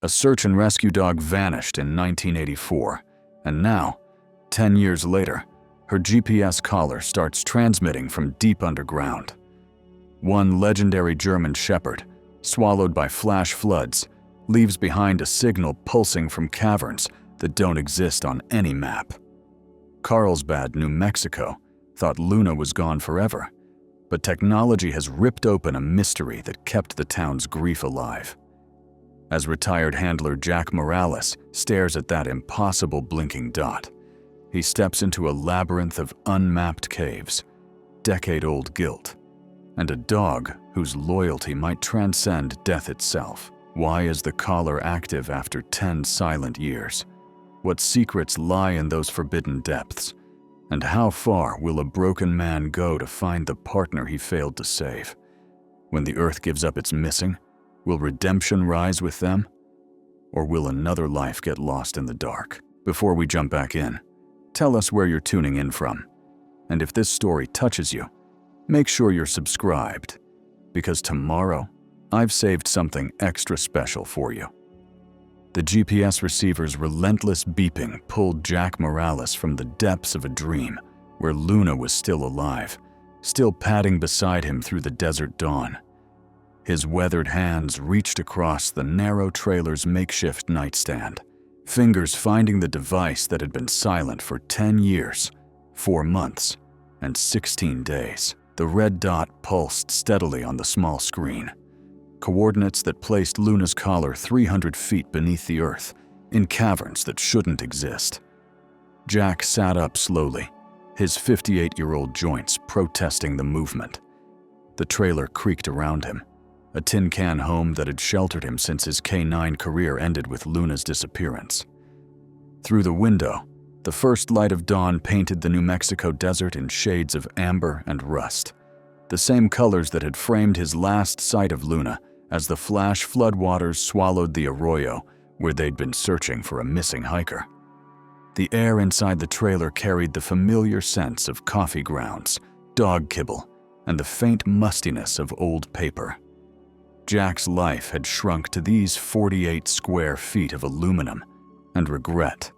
A search and rescue dog vanished in 1984, and now, 10 years later, her GPS collar starts transmitting from deep underground. One legendary German shepherd, swallowed by flash floods, leaves behind a signal pulsing from caverns that don't exist on any map. Carlsbad, New Mexico, thought Luna was gone forever, but technology has ripped open a mystery that kept the town's grief alive. As retired handler Jack Morales stares at that impossible blinking dot, he steps into a labyrinth of unmapped caves, decade-old guilt, and a dog whose loyalty might transcend death itself. Why is the collar active after 10 silent years? What secrets lie in those forbidden depths? And how far will a broken man go to find the partner he failed to save? When the earth gives up its missing, will redemption rise with them? Or will another life get lost in the dark? Before we jump back in, tell us where you're tuning in from. And if this story touches you, make sure you're subscribed, because tomorrow, I've saved something extra special for you. The GPS receiver's relentless beeping pulled Jack Morales from the depths of a dream where Luna was still alive, still padding beside him through the desert dawn. His weathered hands reached across the narrow trailer's makeshift nightstand, fingers finding the device that had been silent for 10 years, 4 months, and 16 days. The red dot pulsed steadily on the small screen, coordinates that placed Luna's collar 300 feet beneath the earth, in caverns that shouldn't exist. Jack sat up slowly, his 58-year-old joints protesting the movement. The trailer creaked around him, a tin can home that had sheltered him since his K-9 career ended with Luna's disappearance. Through the window, the first light of dawn painted the New Mexico desert in shades of amber and rust, the same colors that had framed his last sight of Luna as the flash floodwaters swallowed the arroyo where they'd been searching for a missing hiker. The air inside the trailer carried the familiar sense of coffee grounds, dog kibble, and the faint mustiness of old paper. Jack's life had shrunk to these 48 square feet of aluminum and regret,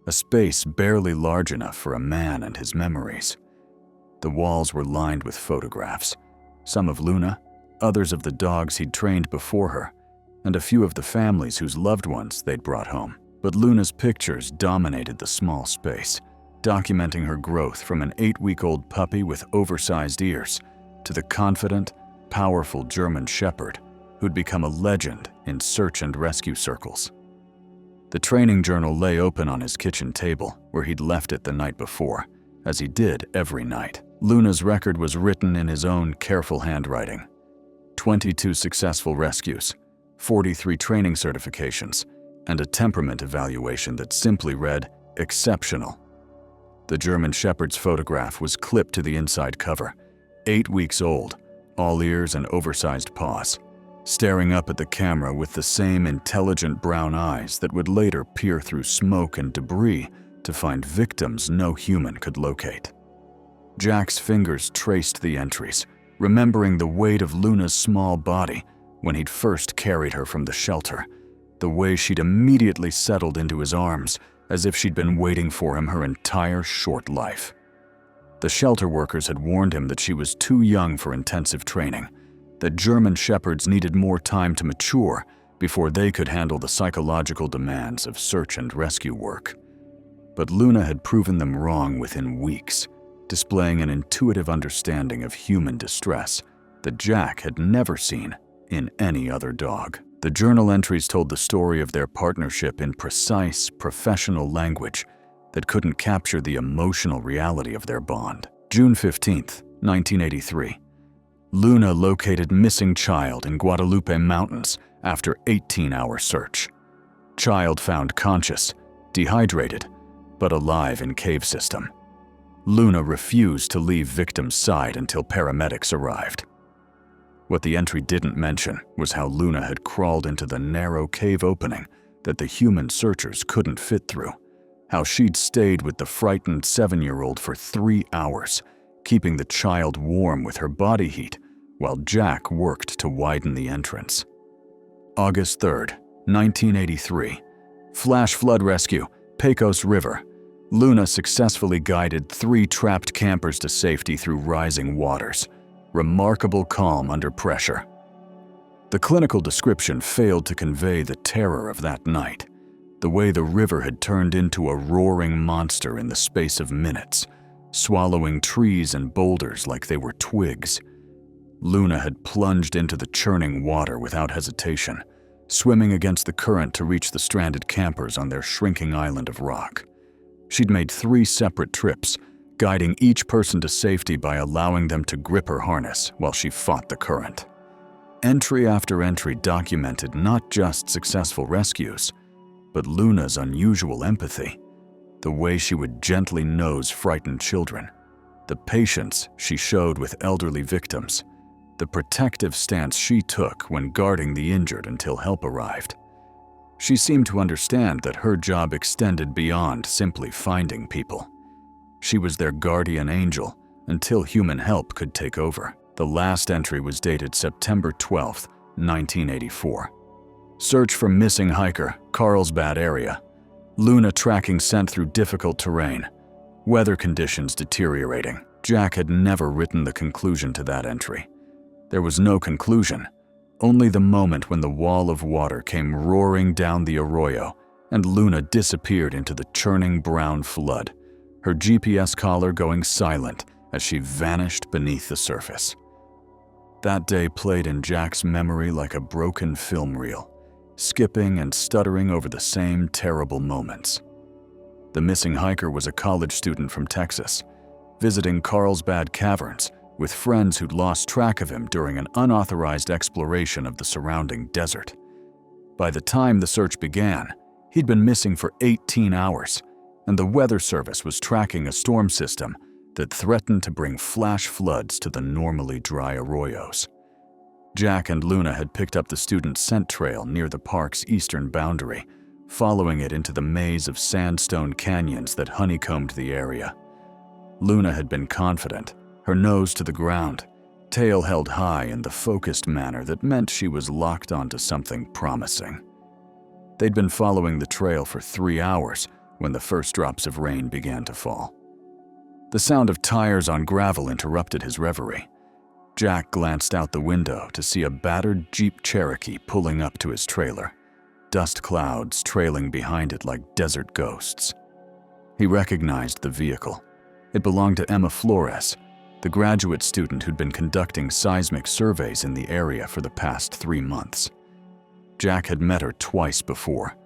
a space barely large enough for a man and his memories. The walls were lined with photographs, some of Luna, others of the dogs he'd trained before her, and a few of the families whose loved ones they'd brought home. But Luna's pictures dominated the small space, documenting her growth from an 8-week-old puppy with oversized ears to the confident, powerful German shepherd who'd become a legend in search and rescue circles. The training journal lay open on his kitchen table where he'd left it the night before, as he did every night. Luna's record was written in his own careful handwriting. 22 successful rescues, 43 training certifications, and a temperament evaluation that simply read, "exceptional." The German shepherd's photograph was clipped to the inside cover, 8 weeks old, all ears and oversized paws, staring up at the camera with the same intelligent brown eyes that would later peer through smoke and debris to find victims no human could locate. Jack's fingers traced the entries, remembering the weight of Luna's small body when he'd first carried her from the shelter, the way she'd immediately settled into his arms as if she'd been waiting for him her entire short life. The shelter workers had warned him that she was too young for intensive training, that German shepherds needed more time to mature before they could handle the psychological demands of search and rescue work. But Luna had proven them wrong within weeks, displaying an intuitive understanding of human distress that Jack had never seen in any other dog. The journal entries told the story of their partnership in precise, professional language that couldn't capture the emotional reality of their bond. June 15th, 1983. Luna located missing child in Guadalupe Mountains after 18-hour search. Child found conscious, dehydrated, but alive in cave system. Luna refused to leave victim's side until paramedics arrived. What the entry didn't mention was how Luna had crawled into the narrow cave opening that the human searchers couldn't fit through, how she'd stayed with the frightened 7-year-old for 3 hours, keeping the child warm with her body heat while Jack worked to widen the entrance. August 3rd, 1983. Flash flood rescue, Pecos River. Luna successfully guided 3 trapped campers to safety through rising waters. Remarkable calm under pressure. The clinical description failed to convey the terror of that night. The way the river had turned into a roaring monster in the space of minutes, swallowing trees and boulders like they were twigs. Luna had plunged into the churning water without hesitation, swimming against the current to reach the stranded campers on their shrinking island of rock. She'd made 3 separate trips, guiding each person to safety by allowing them to grip her harness while she fought the current. Entry after entry documented not just successful rescues, but Luna's unusual empathy, the way she would gently nose frightened children, the patience she showed with elderly victims, the protective stance she took when guarding the injured until help arrived. She seemed to understand that her job extended beyond simply finding people. She was their guardian angel until human help could take over. The last entry was dated September 12, 1984. Search for missing hiker, Carlsbad area. Luna tracking scent through difficult terrain. Weather conditions deteriorating. Jack had never written the conclusion to that entry. There was no conclusion, only the moment when the wall of water came roaring down the arroyo and Luna disappeared into the churning brown flood, her GPS collar going silent as she vanished beneath the surface. That day played in Jack's memory like a broken film reel, skipping and stuttering over the same terrible moments. The missing hiker was a college student from Texas, visiting Carlsbad caverns with friends who'd lost track of him during an unauthorized exploration of the surrounding desert. By the time the search began, he'd been missing for 18 hours, and the Weather Service was tracking a storm system that threatened to bring flash floods to the normally dry arroyos. Jack and Luna had picked up the student's scent trail near the park's eastern boundary, following it into the maze of sandstone canyons that honeycombed the area. Luna had been confident, her nose to the ground, tail held high in the focused manner that meant she was locked onto something promising. They'd been following the trail for 3 hours when the first drops of rain began to fall. The sound of tires on gravel interrupted his reverie. Jack glanced out the window to see a battered Jeep Cherokee pulling up to his trailer, dust clouds trailing behind it like desert ghosts. He recognized the vehicle. It belonged to Emma Flores, the graduate student who'd been conducting seismic surveys in the area for the past 3 months. Jack had met her twice before,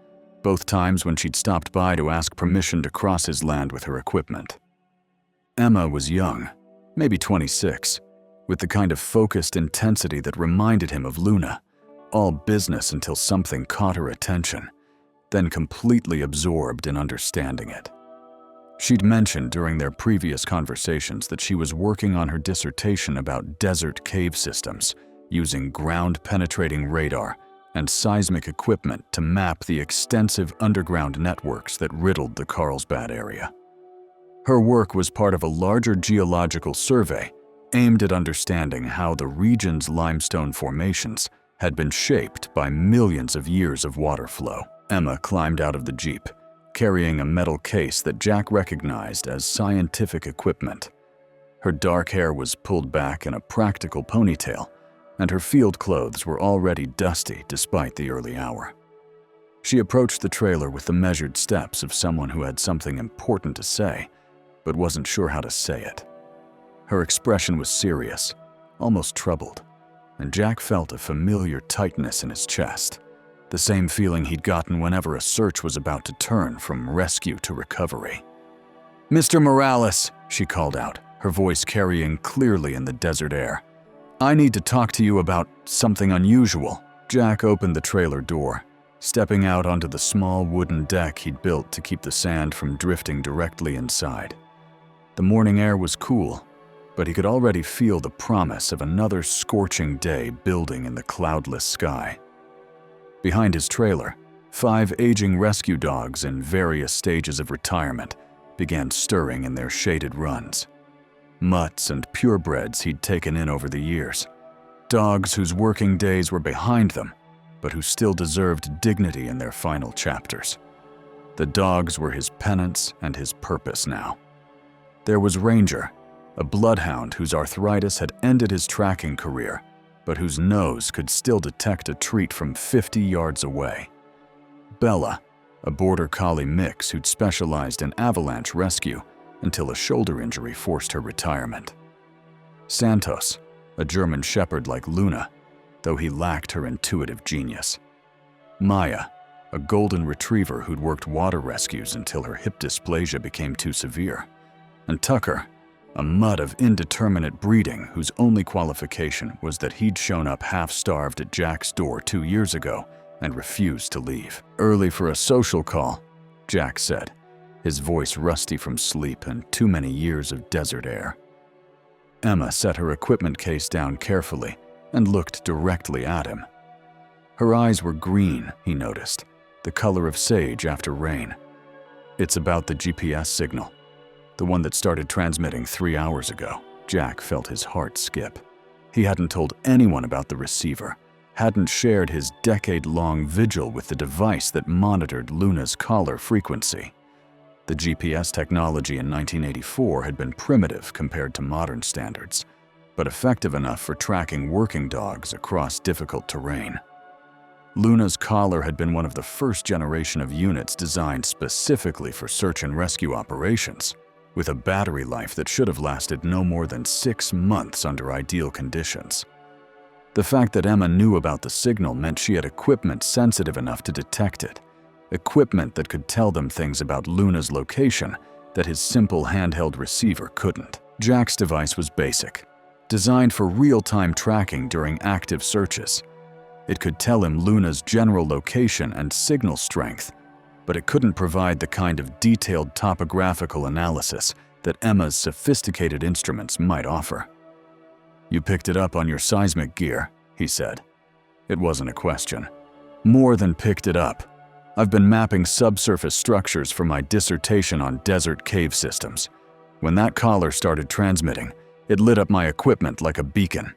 both times when she'd stopped by to ask permission to cross his land with her equipment. Emma was young, maybe 26, with the kind of focused intensity that reminded him of Luna, all business until something caught her attention, then completely absorbed in understanding it. She'd mentioned during their previous conversations that she was working on her dissertation about desert cave systems, using ground-penetrating radar and seismic equipment to map the extensive underground networks that riddled the Carlsbad area. Her work was part of a larger geological survey aimed at understanding how the region's limestone formations had been shaped by millions of years of water flow. Emma climbed out of the Jeep, carrying a metal case that Jack recognized as scientific equipment. Her dark hair was pulled back in a practical ponytail, and her field clothes were already dusty despite the early hour. She approached the trailer with the measured steps of someone who had something important to say, but wasn't sure how to say it. Her expression was serious, almost troubled, and Jack felt a familiar tightness in his chest, the same feeling he'd gotten whenever a search was about to turn from rescue to recovery. "Mr. Morales," she called out, her voice carrying clearly in the desert air. "I need to talk to you about something unusual." Jack opened the trailer door, stepping out onto the small wooden deck he'd built to keep the sand from drifting directly inside. The morning air was cool, but he could already feel the promise of another scorching day building in the cloudless sky. Behind his trailer, 5 aging rescue dogs in various stages of retirement began stirring in their shaded runs. Mutts and purebreds he'd taken in over the years. Dogs whose working days were behind them, but who still deserved dignity in their final chapters. The dogs were his penance and his purpose now. There was Ranger, a bloodhound whose arthritis had ended his tracking career, but whose nose could still detect a treat from 50 yards away. Bella, a border collie mix who'd specialized in avalanche rescue until a shoulder injury forced her retirement. Santos, a German shepherd like Luna, though he lacked her intuitive genius. Maya, a golden retriever who'd worked water rescues until her hip dysplasia became too severe. And Tucker, a mutt of indeterminate breeding whose only qualification was that he'd shown up half-starved at Jack's door 2 years ago and refused to leave. "Early for a social call," Jack said, his voice rusty from sleep and too many years of desert air. Emma set her equipment case down carefully and looked directly at him. Her eyes were green, he noticed, the color of sage after rain. "It's about the GPS signal. The one that started transmitting 3 hours ago." Jack felt his heart skip. He hadn't told anyone about the receiver, hadn't shared his decade-long vigil with the device that monitored Luna's collar frequency. The GPS technology in 1984 had been primitive compared to modern standards, but effective enough for tracking working dogs across difficult terrain. Luna's collar had been one of the first generation of units designed specifically for search and rescue operations, with a battery life that should have lasted no more than 6 months under ideal conditions. The fact that Emma knew about the signal meant she had equipment sensitive enough to detect it, equipment that could tell them things about Luna's location that his simple handheld receiver couldn't. Jack's device was basic, designed for real-time tracking during active searches. It could tell him Luna's general location and signal strength, but it couldn't provide the kind of detailed topographical analysis that Emma's sophisticated instruments might offer. "You picked it up on your seismic gear," he said. It wasn't a question. "More than picked it up. I've been mapping subsurface structures for my dissertation on desert cave systems. When that collar started transmitting, it lit up my equipment like a beacon."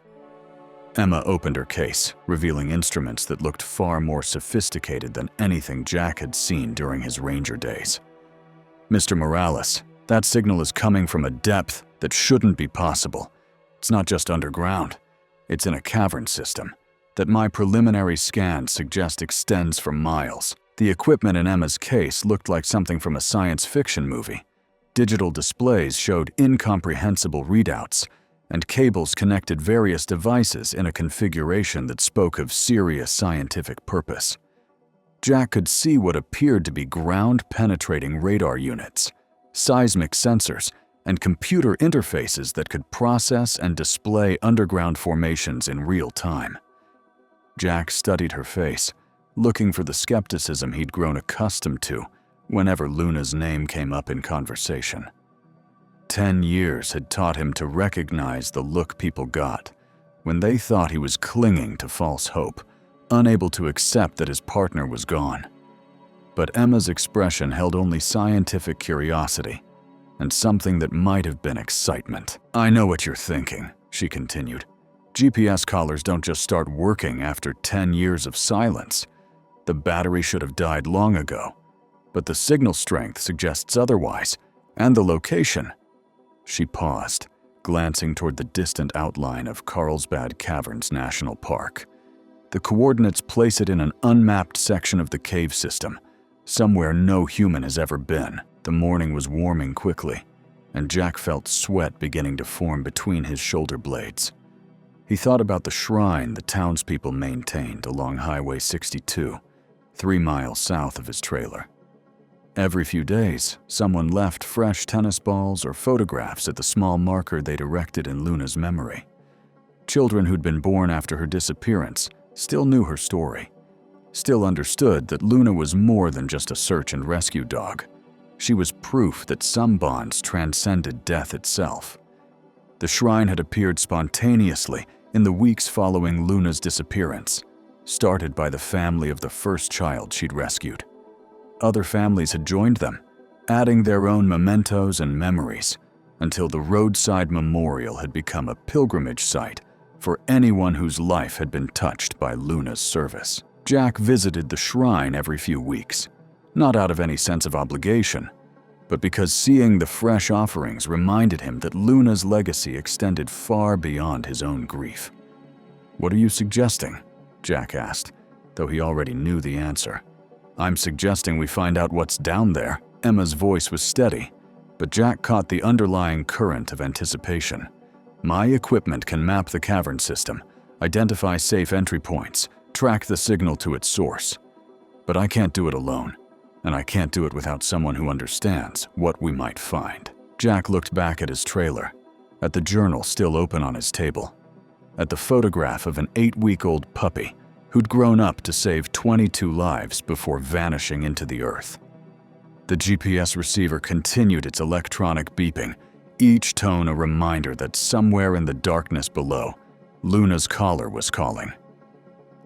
Emma opened her case, revealing instruments that looked far more sophisticated than anything Jack had seen during his ranger days. "Mr. Morales, that signal is coming from a depth that shouldn't be possible. It's not just underground. It's in a cavern system that my preliminary scans suggest extends for miles." The equipment in Emma's case looked like something from a science fiction movie. Digital displays showed incomprehensible readouts, and cables connected various devices in a configuration that spoke of serious scientific purpose. Jack could see what appeared to be ground-penetrating radar units, seismic sensors, and computer interfaces that could process and display underground formations in real time. Jack studied her face, looking for the skepticism he'd grown accustomed to whenever Luna's name came up in conversation. 10 years had taught him to recognize the look people got when they thought he was clinging to false hope, unable to accept that his partner was gone. But Emma's expression held only scientific curiosity and something that might have been excitement. "I know what you're thinking," she continued. "GPS collars don't just start working after 10 years of silence. The battery should have died long ago, but the signal strength suggests otherwise, and the location." She paused, glancing toward the distant outline of Carlsbad Caverns National Park. The coordinates place it in an unmapped section of the cave system, somewhere no human has ever been. The morning was warming quickly, and Jack felt sweat beginning to form between his shoulder blades. He thought about the shrine the townspeople maintained along Highway 62, 3 miles south of his trailer. Every few days, someone left fresh tennis balls or photographs at the small marker they'd erected in Luna's memory. Children who'd been born after her disappearance still knew her story, still understood that Luna was more than just a search and rescue dog. She was proof that some bonds transcended death itself. The shrine had appeared spontaneously in the weeks following Luna's disappearance, started by the family of the first child she'd rescued. Other families had joined them, adding their own mementos and memories, until the roadside memorial had become a pilgrimage site for anyone whose life had been touched by Luna's service. Jack visited the shrine every few weeks, not out of any sense of obligation, but because seeing the fresh offerings reminded him that Luna's legacy extended far beyond his own grief. "What are you suggesting?" Jack asked, though he already knew the answer. "I'm suggesting we find out what's down there." Emma's voice was steady, but Jack caught the underlying current of anticipation. "My equipment can map the cavern system, identify safe entry points, track the signal to its source. But I can't do it alone, and I can't do it without someone who understands what we might find." Jack looked back at his trailer, at the journal still open on his table, at the photograph of an 8-week-old puppy who'd grown up to save 22 lives before vanishing into the earth. The GPS receiver continued its electronic beeping, each tone a reminder that somewhere in the darkness below, Luna's caller was calling.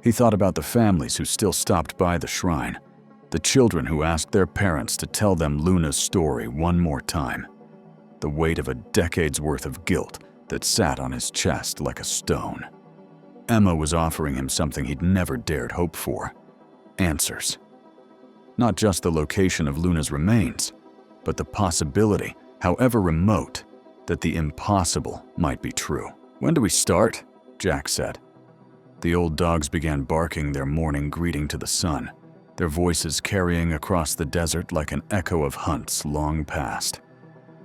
He thought about the families who still stopped by the shrine, the children who asked their parents to tell them Luna's story one more time, the weight of a decade's worth of guilt that sat on his chest like a stone. Emma was offering him something he'd never dared hope for: answers. Not just the location of Luna's remains, but the possibility, however remote, that the impossible might be true. "When do we start?" Jack said. The old dogs began barking their morning greeting to the sun, their voices carrying across the desert like an echo of hunts long past.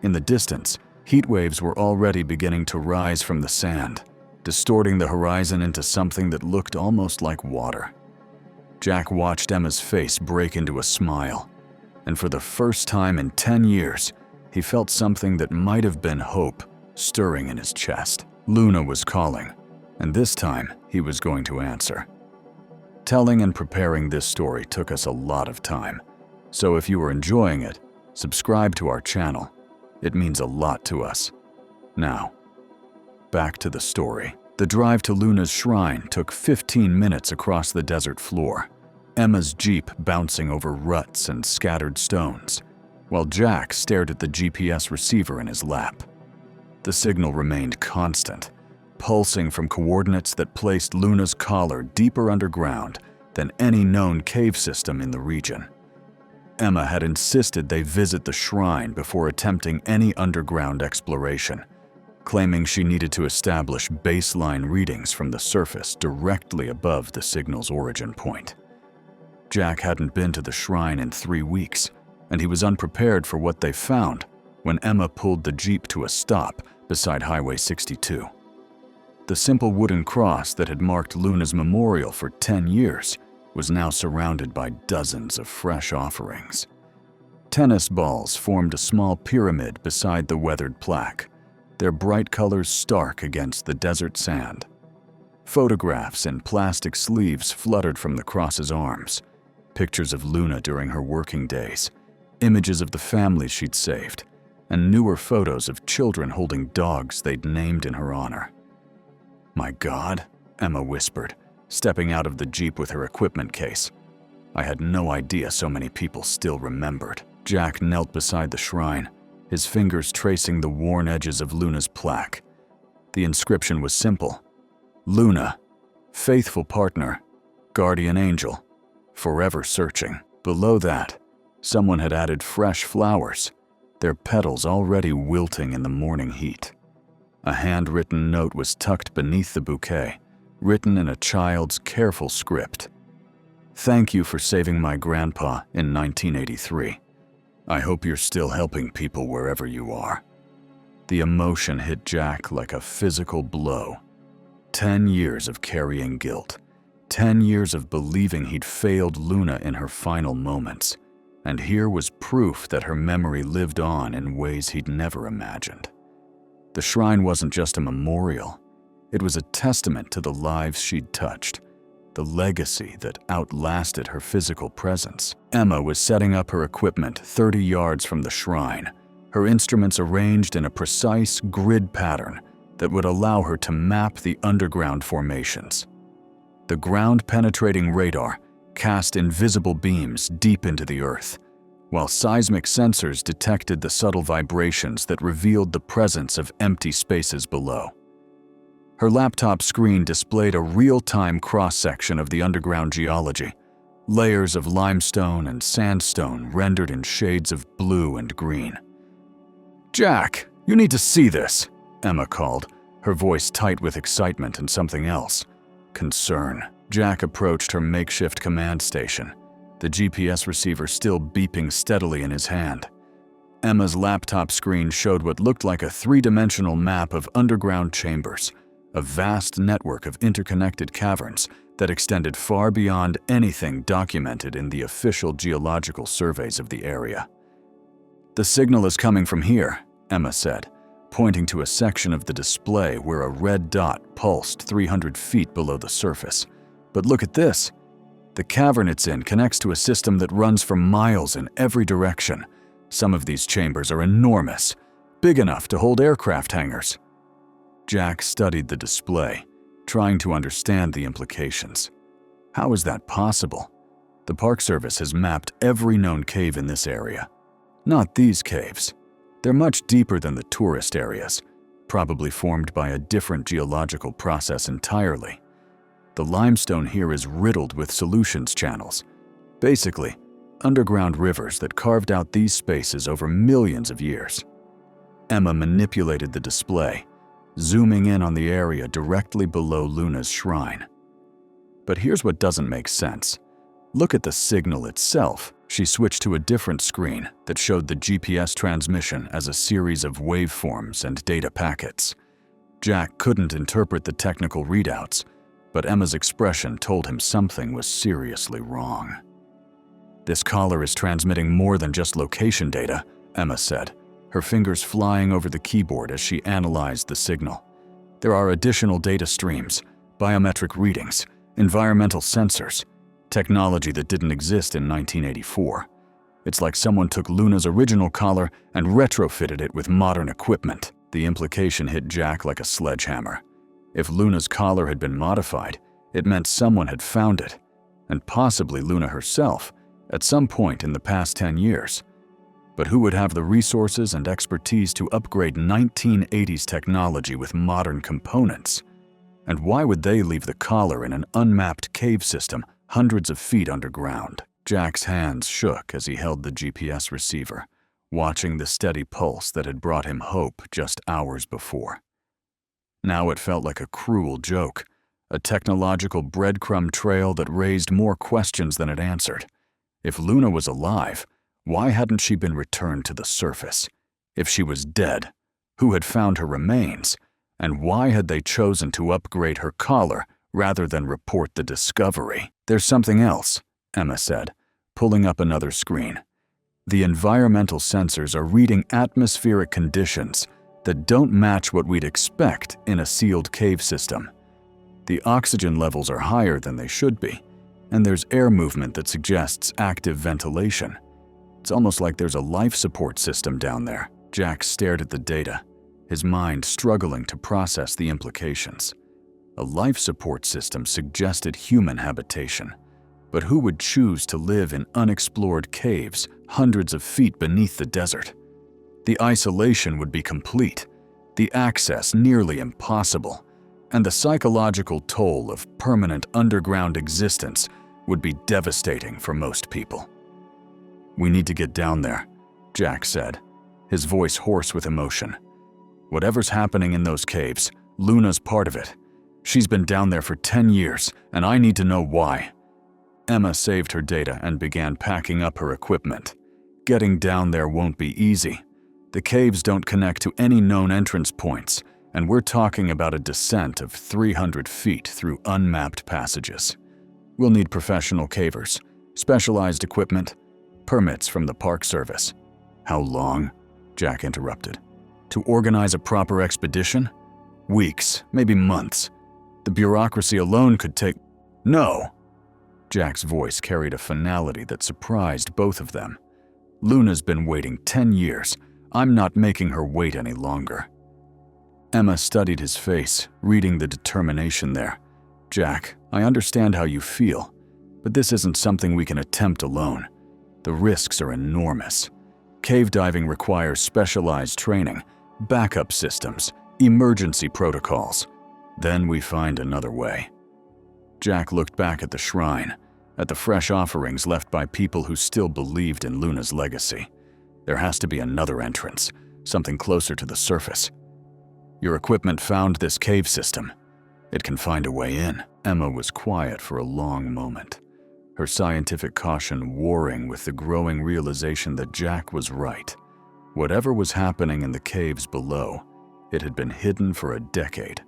In the distance, heat waves were already beginning to rise from the sand, distorting the horizon into something that looked almost like water. Jack watched Emma's face break into a smile, and for the first time in 10 years, he felt something that might have been hope stirring in his chest. Luna was calling, and this time he was going to answer. Telling and preparing this story took us a lot of time, so if you are enjoying it, subscribe to our channel. It means a lot to us. Now, back to the story. The drive to Luna's shrine took 15 minutes across the desert floor, Emma's Jeep bouncing over ruts and scattered stones, while Jack stared at the GPS receiver in his lap. The signal remained constant, pulsing from coordinates that placed Luna's collar deeper underground than any known cave system in the region. Emma had insisted they visit the shrine before attempting any underground exploration, claiming she needed to establish baseline readings from the surface directly above the signal's origin point. Jack hadn't been to the shrine in 3 weeks, and he was unprepared for what they found when Emma pulled the Jeep to a stop beside Highway 62. The simple wooden cross that had marked Luna's memorial for 10 years was now surrounded by dozens of fresh offerings. Tennis balls formed a small pyramid beside the weathered plaque, their bright colors stark against the desert sand. Photographs in plastic sleeves fluttered from the cross's arms, pictures of Luna during her working days, images of the families she'd saved, and newer photos of children holding dogs they'd named in her honor. "My God," Emma whispered, stepping out of the Jeep with her equipment case. "I had no idea so many people still remembered." Jack knelt beside the shrine, his fingers tracing the worn edges of Luna's plaque. The inscription was simple: Luna, faithful partner, guardian angel, forever searching. Below that, someone had added fresh flowers, their petals already wilting in the morning heat. A handwritten note was tucked beneath the bouquet, written in a child's careful script. "Thank you for saving my grandpa in 1983. I hope you're still helping people wherever you are." The emotion hit Jack like a physical blow. 10 years of carrying guilt, 10 years of believing he'd failed Luna in her final moments, and here was proof that her memory lived on in ways he'd never imagined. The shrine wasn't just a memorial, it was a testament to the lives she'd touched, the legacy that outlasted her physical presence. Emma was setting up her equipment 30 yards from the shrine, her instruments arranged in a precise grid pattern that would allow her to map the underground formations. The ground-penetrating radar cast invisible beams deep into the earth, while seismic sensors detected the subtle vibrations that revealed the presence of empty spaces below. Her laptop screen displayed a real-time cross-section of the underground geology, layers of limestone and sandstone rendered in shades of blue and green. "Jack, you need to see this," Emma called, her voice tight with excitement and something else, concern. Jack approached her makeshift command station, the GPS receiver still beeping steadily in his hand. Emma's laptop screen showed what looked like a three-dimensional map of underground chambers, a vast network of interconnected caverns that extended far beyond anything documented in the official geological surveys of the area. "The signal is coming from here," Emma said, pointing to a section of the display where a red dot pulsed 300 feet below the surface. "But look at this. The cavern it's in connects to a system that runs for miles in every direction. Some of these chambers are enormous, big enough to hold aircraft hangars." Jack studied the display, trying to understand the implications. How is that possible? The Park Service has mapped every known cave in this area. Not these caves. They're much deeper than the tourist areas, probably formed by a different geological process entirely. The limestone here is riddled with solutions channels. Basically, underground rivers that carved out these spaces over millions of years. Emma manipulated the display, zooming in on the area directly below Luna's shrine. But here's what doesn't make sense. Look at the signal itself. She switched to a different screen that showed the GPS transmission as a series of waveforms and data packets. Jack couldn't interpret the technical readouts, but Emma's expression told him something was seriously wrong. "This collar is transmitting more than just location data," Emma said, her fingers flying over the keyboard as she analyzed the signal. "There are additional data streams, biometric readings, environmental sensors, technology that didn't exist in 1984. It's like someone took Luna's original collar and retrofitted it with modern equipment." The implication hit Jack like a sledgehammer. If Luna's collar had been modified, it meant someone had found it, and possibly Luna herself, at some point in the past 10 years. But who would have the resources and expertise to upgrade 1980s technology with modern components? And why would they leave the collar in an unmapped cave system hundreds of feet underground? Jack's hands shook as he held the GPS receiver, watching the steady pulse that had brought him hope just hours before. Now it felt like a cruel joke, a technological breadcrumb trail that raised more questions than it answered. If Luna was alive, why hadn't she been returned to the surface? If she was dead, who had found her remains? And why had they chosen to upgrade her collar rather than report the discovery? "There's something else," Emma said, pulling up another screen. "The environmental sensors are reading atmospheric conditions that don't match what we'd expect in a sealed cave system. The oxygen levels are higher than they should be, and there's air movement that suggests active ventilation. It's almost like there's a life support system down there." Jack stared at the data, his mind struggling to process the implications. A life support system suggested human habitation, but who would choose to live in unexplored caves hundreds of feet beneath the desert? The isolation would be complete, the access nearly impossible, and the psychological toll of permanent underground existence would be devastating for most people. "We need to get down there," Jack said, his voice hoarse with emotion. "Whatever's happening in those caves, Luna's part of it. She's been down there for 10 years, and I need to know why." Emma saved her data and began packing up her equipment. Getting down there won't be easy. The caves don't connect to any known entrance points, and we're talking about a descent of 300 feet through unmapped passages. We'll need professional cavers, specialized equipment, permits from the Park Service. "How long?" Jack interrupted. "To organize a proper expedition? Weeks, maybe months. The bureaucracy alone could take—" "No!" Jack's voice carried a finality that surprised both of them. "Luna's been waiting 10 years. I'm not making her wait any longer." Emma studied his face, reading the determination there. "Jack, I understand how you feel, but this isn't something we can attempt alone. The risks are enormous. Cave diving requires specialized training, backup systems, emergency protocols. Then we find another way. Jack looked back at the shrine, at the fresh offerings left by people who still believed in Luna's legacy. There has to be another entrance, something closer to the surface. Your equipment found this cave system. It can find a way in. Emma was quiet for a long moment, her scientific caution warring with the growing realization that Jack was right. Whatever was happening in the caves below, it had been hidden for a decade.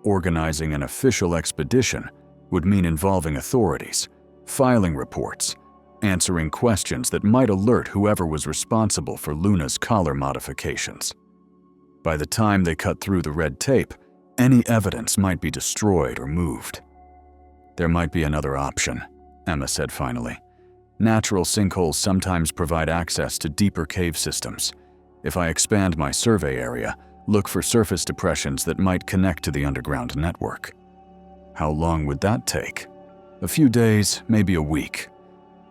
Organizing an official expedition would mean involving authorities, filing reports, answering questions that might alert whoever was responsible for Luna's collar modifications. By the time they cut through the red tape, any evidence might be destroyed or moved. There might be another option, Emma said finally. Natural sinkholes sometimes provide access to deeper cave systems. If I expand my survey area, look for surface depressions that might connect to the underground network. How long would that take? A few days, maybe a week.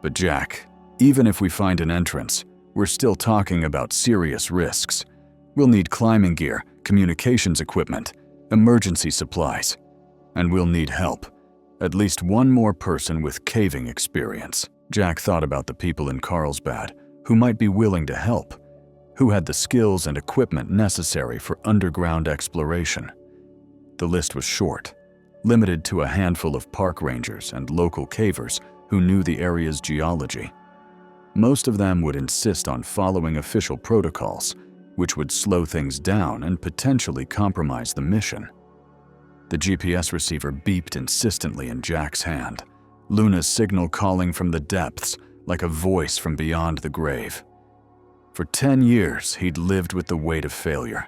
But Jack, even if we find an entrance, we're still talking about serious risks. We'll need climbing gear, communications equipment, emergency supplies, and we'll need help. At least one more person with caving experience. Jack thought about the people in Carlsbad who might be willing to help, who had the skills and equipment necessary for underground exploration. The list was short, limited to a handful of park rangers and local cavers who knew the area's geology. Most of them would insist on following official protocols, which would slow things down and potentially compromise the mission. The GPS receiver beeped insistently in Jack's hand, Luna's signal calling from the depths like a voice from beyond the grave. For 10 years, he'd lived with the weight of failure,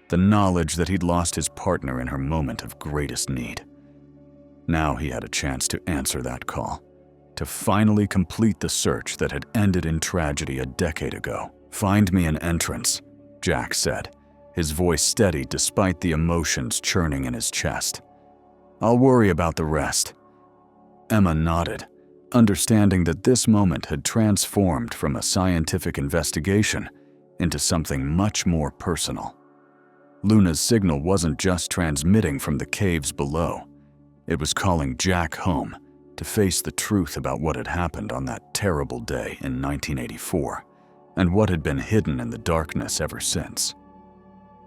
the knowledge that he'd lost his partner in her moment of greatest need. Now he had a chance to answer that call, to finally complete the search that had ended in tragedy a decade ago. "Find me an entrance," Jack said, his voice steady despite the emotions churning in his chest. "I'll worry about the rest." Emma nodded, understanding that this moment had transformed from a scientific investigation into something much more personal. Luna's signal wasn't just transmitting from the caves below. It was calling Jack home to face the truth about what had happened on that terrible day in 1984 and what had been hidden in the darkness ever since.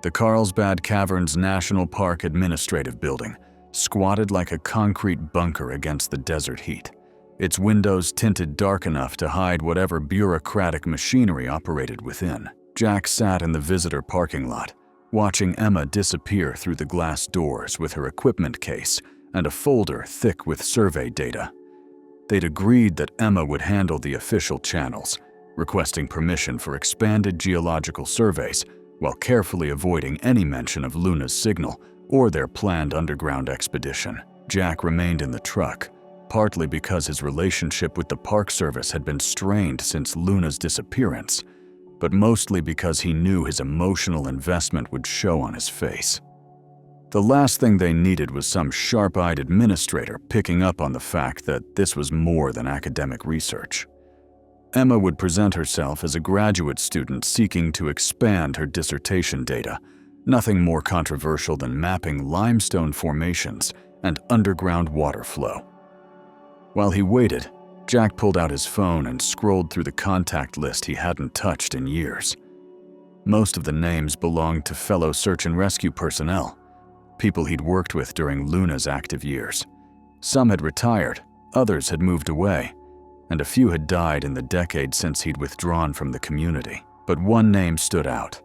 The Carlsbad Caverns National Park Administrative Building squatted like a concrete bunker against the desert heat, its windows tinted dark enough to hide whatever bureaucratic machinery operated within. Jack sat in the visitor parking lot, watching Emma disappear through the glass doors with her equipment case and a folder thick with survey data. They'd agreed that Emma would handle the official channels, requesting permission for expanded geological surveys while carefully avoiding any mention of Luna's signal or their planned underground expedition. Jack remained in the truck, partly because his relationship with the Park Service had been strained since Luna's disappearance, but mostly because he knew his emotional investment would show on his face. The last thing they needed was some sharp-eyed administrator picking up on the fact that this was more than academic research. Emma would present herself as a graduate student seeking to expand her dissertation data, nothing more controversial than mapping limestone formations and underground water flow. While he waited, Jack pulled out his phone and scrolled through the contact list he hadn't touched in years. Most of the names belonged to fellow search and rescue personnel, people he'd worked with during Luna's active years. Some had retired, others had moved away, and a few had died in the decade since he'd withdrawn from the community. But one name stood out: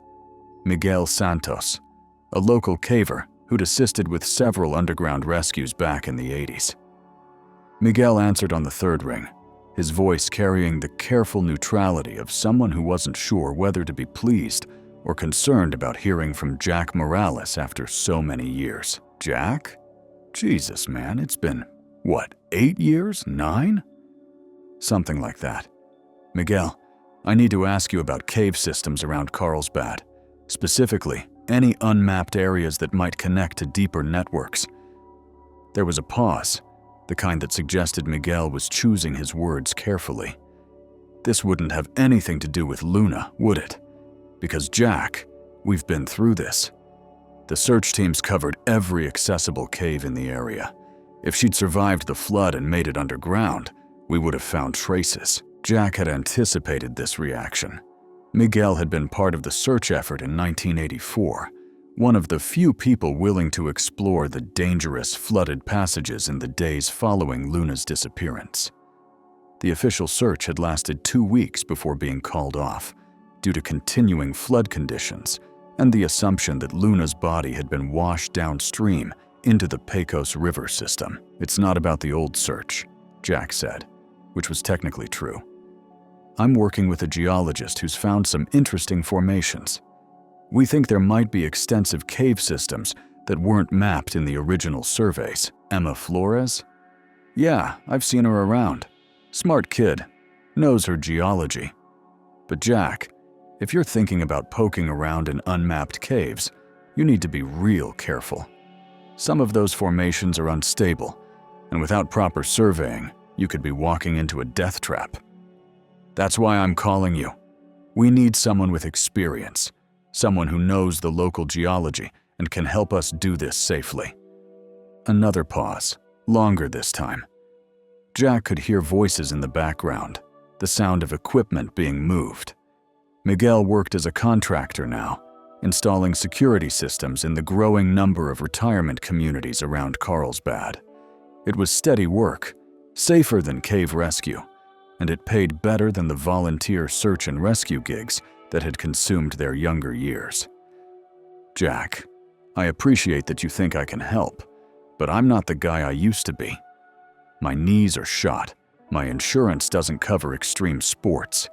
Miguel Santos, a local caver who'd assisted with several underground rescues back in the 80s. Miguel answered on the third ring, his voice carrying the careful neutrality of someone who wasn't sure whether to be pleased or concerned about hearing from Jack Morales after so many years. "Jack? Jesus, man, it's been, what, 8 years? 9? Something like that. Miguel, I need to ask you about cave systems around Carlsbad. Specifically, any unmapped areas that might connect to deeper networks." There was a pause, the kind that suggested Miguel was choosing his words carefully. This wouldn't have anything to do with Luna, would it? Because Jack, we've been through this. The search teams covered every accessible cave in the area. If she'd survived the flood and made it underground, we would have found traces. Jack had anticipated this reaction. Miguel had been part of the search effort in 1984, one of the few people willing to explore the dangerous, flooded passages in the days following Luna's disappearance. The official search had lasted 2 weeks before being called off, due to continuing flood conditions and the assumption that Luna's body had been washed downstream into the Pecos River system. "It's not about the old search," Jack said, which was technically true. "I'm working with a geologist who's found some interesting formations. We think there might be extensive cave systems that weren't mapped in the original surveys." "Emma Flores?" "Yeah, I've seen her around. Smart kid, knows her geology. But Jack, if you're thinking about poking around in unmapped caves, you need to be real careful. Some of those formations are unstable, and without proper surveying, you could be walking into a death trap. That's why I'm calling you. We need someone with experience, someone who knows the local geology and can help us do this safely." Another pause, longer this time. Jack could hear voices in the background, the sound of equipment being moved. Miguel worked as a contractor now, installing security systems in the growing number of retirement communities around Carlsbad. It was steady work, safer than cave rescue, and it paid better than the volunteer search and rescue gigs that had consumed their younger years. "Jack, I appreciate that you think I can help, but I'm not the guy I used to be. My knees are shot, my insurance doesn't cover extreme sports,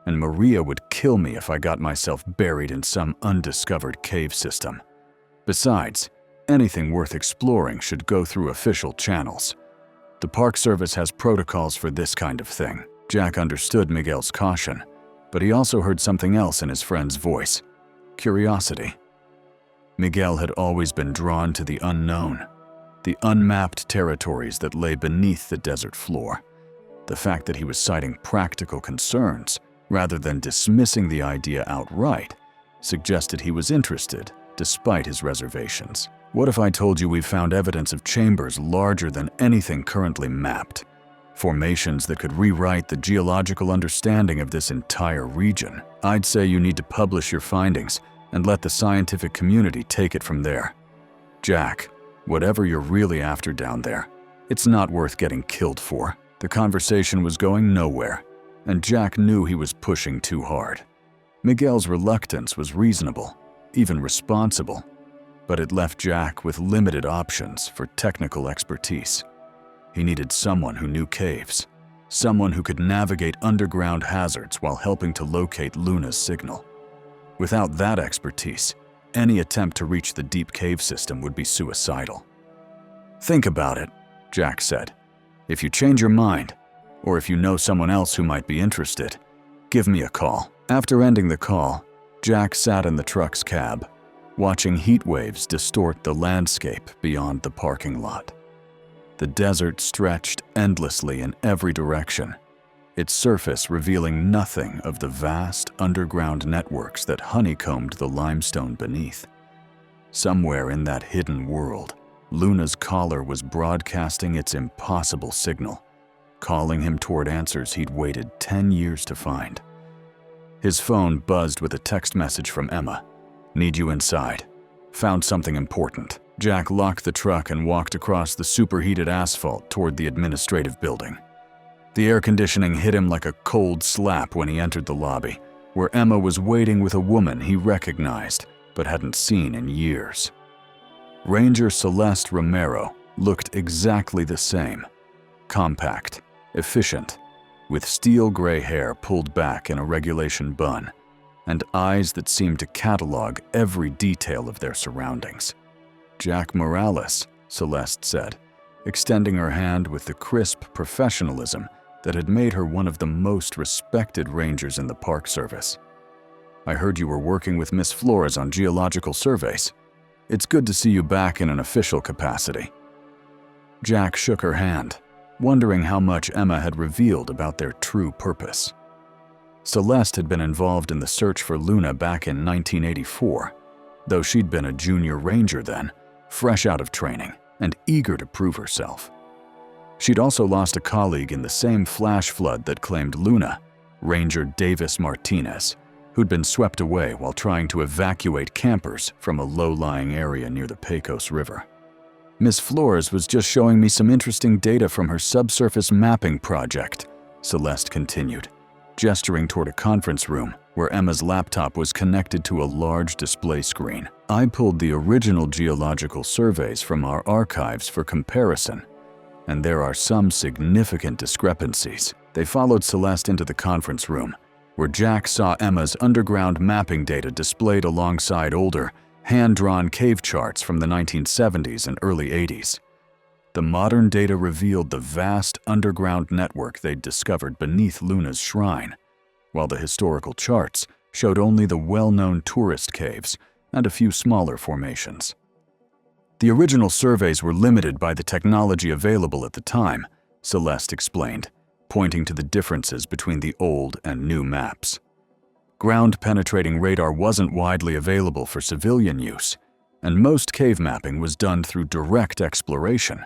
and Maria would kill me if I got myself buried in some undiscovered cave system. Besides, anything worth exploring should go through official channels. The Park Service has protocols for this kind of thing." Jack understood Miguel's caution, but he also heard something else in his friend's voice: curiosity. Miguel had always been drawn to the unknown, the unmapped territories that lay beneath the desert floor. The fact that he was citing practical concerns rather than dismissing the idea outright suggested he was interested despite his reservations. "What if I told you we've found evidence of chambers larger than anything currently mapped? Formations that could rewrite the geological understanding of this entire region. I'd say you need to publish your findings and let the scientific community take it from there. Jack, whatever you're really after down there, it's not worth getting killed for." The conversation was going nowhere, and Jack knew he was pushing too hard. Miguel's reluctance was reasonable, even responsible, but it left Jack with limited options for technical expertise. He needed someone who knew caves, someone who could navigate underground hazards while helping to locate Luna's signal. Without that expertise, any attempt to reach the deep cave system would be suicidal. "Think about it," Jack said. "If you change your mind, or if you know someone else who might be interested, give me a call." After ending the call, Jack sat in the truck's cab, watching heat waves distort the landscape beyond the parking lot. The desert stretched endlessly in every direction, its surface revealing nothing of the vast underground networks that honeycombed the limestone beneath. Somewhere in that hidden world, Luna's collar was broadcasting its impossible signal, calling him toward answers he'd waited 10 years to find. His phone buzzed with a text message from Emma. "Need you inside. Found something important." Jack locked the truck and walked across the superheated asphalt toward the administrative building. The air conditioning hit him like a cold slap when he entered the lobby, where Emma was waiting with a woman he recognized but hadn't seen in years. Ranger Celeste Romero looked exactly the same. Compact, efficient, with steel gray hair pulled back in a regulation bun, and eyes that seemed to catalog every detail of their surroundings. "Jack Morales," Celeste said, extending her hand with the crisp professionalism that had made her one of the most respected rangers in the Park Service. "I heard you were working with Miss Flores on geological surveys. It's good to see you back in an official capacity." Jack shook her hand, wondering how much Emma had revealed about their true purpose. Celeste had been involved in the search for Luna back in 1984, though she'd been a junior ranger then, fresh out of training and eager to prove herself. She'd also lost a colleague in the same flash flood that claimed Luna, Ranger Davis Martinez, who'd been swept away while trying to evacuate campers from a low-lying area near the Pecos River. Miss Flores was just showing me some interesting data from her subsurface mapping project, Celeste continued, gesturing toward a conference room where Emma's laptop was connected to a large display screen. I pulled the original geological surveys from our archives for comparison, and there are some significant discrepancies. They followed Celeste into the conference room, where Jack saw Emma's underground mapping data displayed alongside older, hand-drawn cave charts from the 1970s and early 80s. The modern data revealed the vast underground network they'd discovered beneath Luna's shrine, while the historical charts showed only the well-known tourist caves and a few smaller formations. The original surveys were limited by the technology available at the time, Celeste explained, pointing to the differences between the old and new maps. Ground-penetrating radar wasn't widely available for civilian use, and most cave mapping was done through direct exploration.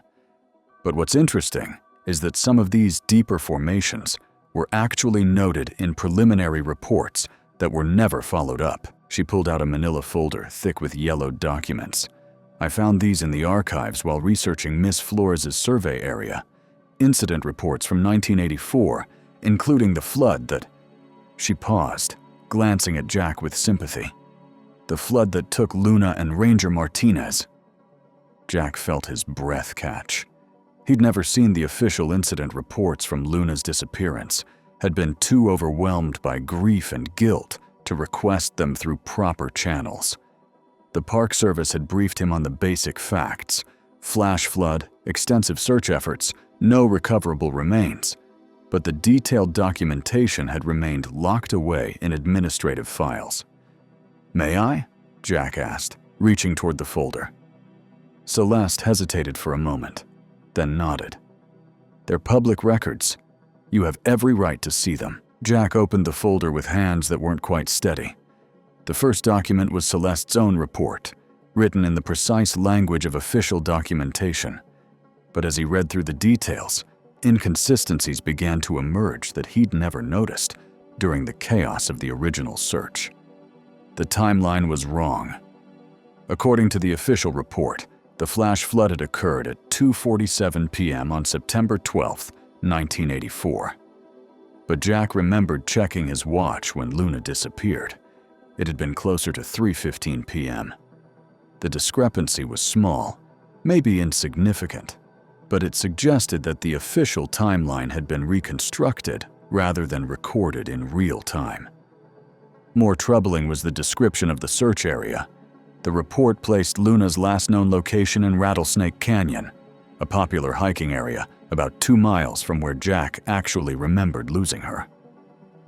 But what's interesting is that some of these deeper formations were actually noted in preliminary reports that were never followed up. She pulled out a manila folder thick with yellowed documents. I found these in the archives while researching Miss Flores' survey area. Incident reports from 1984, including the flood that… She paused, glancing at Jack with sympathy. The flood that took Luna and Ranger Martinez. Jack felt his breath catch. He'd never seen the official incident reports from Luna's disappearance, had been too overwhelmed by grief and guilt to request them through proper channels. The Park Service had briefed him on the basic facts: flash flood, extensive search efforts, no recoverable remains. But the detailed documentation had remained locked away in administrative files. "May I?" Jack asked, reaching toward the folder. Celeste hesitated for a moment, then nodded. "They're public records. You have every right to see them." Jack opened the folder with hands that weren't quite steady. The first document was Celeste's own report, written in the precise language of official documentation. But as he read through the details, inconsistencies began to emerge that he'd never noticed during the chaos of the original search. The timeline was wrong. According to the official report, the flash flood had occurred at 2:47 p.m. on September 12, 1984. But Jack remembered checking his watch when Luna disappeared. It had been closer to 3:15 p.m. The discrepancy was small, maybe insignificant, but it suggested that the official timeline had been reconstructed rather than recorded in real time. More troubling was the description of the search area. The report placed Luna's last known location in Rattlesnake Canyon, a popular hiking area about 2 miles from where Jack actually remembered losing her.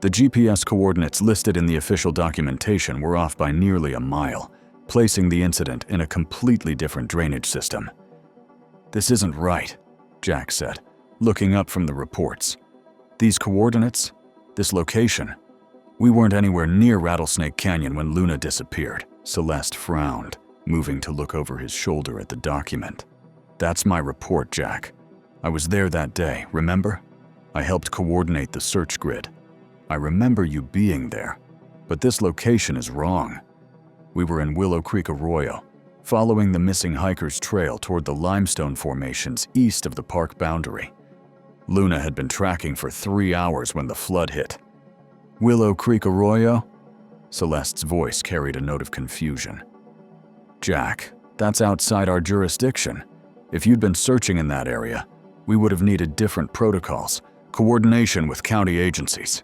The GPS coordinates listed in the official documentation were off by nearly a mile, placing the incident in a completely different drainage system. "This isn't right," Jack said, looking up from the reports. "These coordinates, this location, we weren't anywhere near Rattlesnake Canyon when Luna disappeared." Celeste frowned, moving to look over his shoulder at the document. "That's my report, Jack. I was there that day, remember? I helped coordinate the search grid. I remember you being there, but this location is wrong. We were in Willow Creek Arroyo, following the missing hiker's trail toward the limestone formations east of the park boundary. Luna had been tracking for 3 hours when the flood hit." "Willow Creek Arroyo?" Celeste's voice carried a note of confusion. "Jack, that's outside our jurisdiction. If you'd been searching in that area, we would have needed different protocols, coordination with county agencies."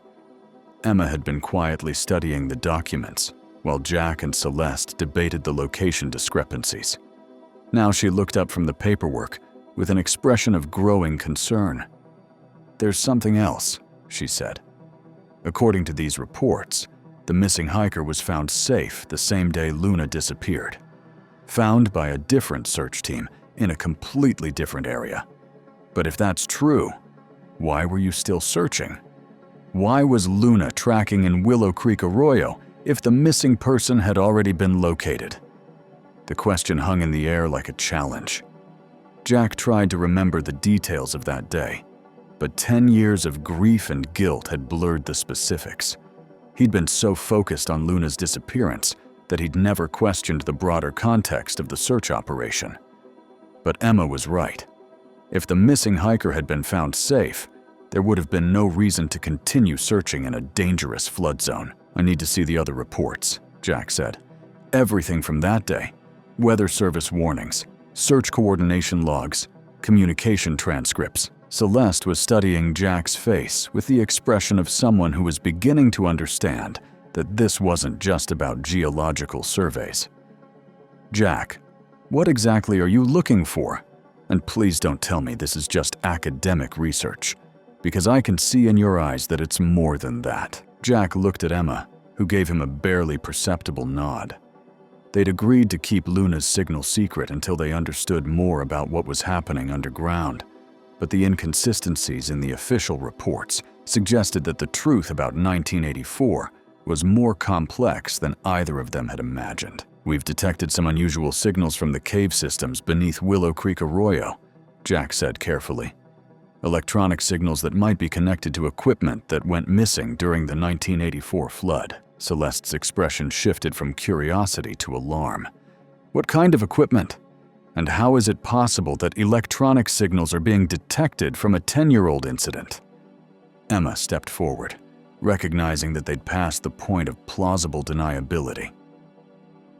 Emma had been quietly studying the documents, while Jack and Celeste debated the location discrepancies. Now she looked up from the paperwork with an expression of growing concern. "There's something else," she said. "According to these reports, the missing hiker was found safe the same day Luna disappeared. Found by a different search team in a completely different area. But if that's true, why were you still searching? Why was Luna tracking in Willow Creek Arroyo if the missing person had already been located?" The question hung in the air like a challenge. Jack tried to remember the details of that day, but 10 years of grief and guilt had blurred the specifics. He'd been so focused on Luna's disappearance that he'd never questioned the broader context of the search operation. But Emma was right. If the missing hiker had been found safe, there would have been no reason to continue searching in a dangerous flood zone. "I need to see the other reports," Jack said. "Everything from that day. Weather service warnings, search coordination logs, communication transcripts." Celeste was studying Jack's face with the expression of someone who was beginning to understand that this wasn't just about geological surveys. "Jack, what exactly are you looking for? And please don't tell me this is just academic research, because I can see in your eyes that it's more than that." Jack looked at Emma, who gave him a barely perceptible nod. They'd agreed to keep Luna's signal secret until they understood more about what was happening underground, but the inconsistencies in the official reports suggested that the truth about 1984 was more complex than either of them had imagined. "We've detected some unusual signals from the cave systems beneath Willow Creek Arroyo," Jack said carefully. "Electronic signals that might be connected to equipment that went missing during the 1984 flood." Celeste's expression shifted from curiosity to alarm. "What kind of equipment? And how is it possible that electronic signals are being detected from a 10-year-old incident?" Emma stepped forward, recognizing that they'd passed the point of plausible deniability.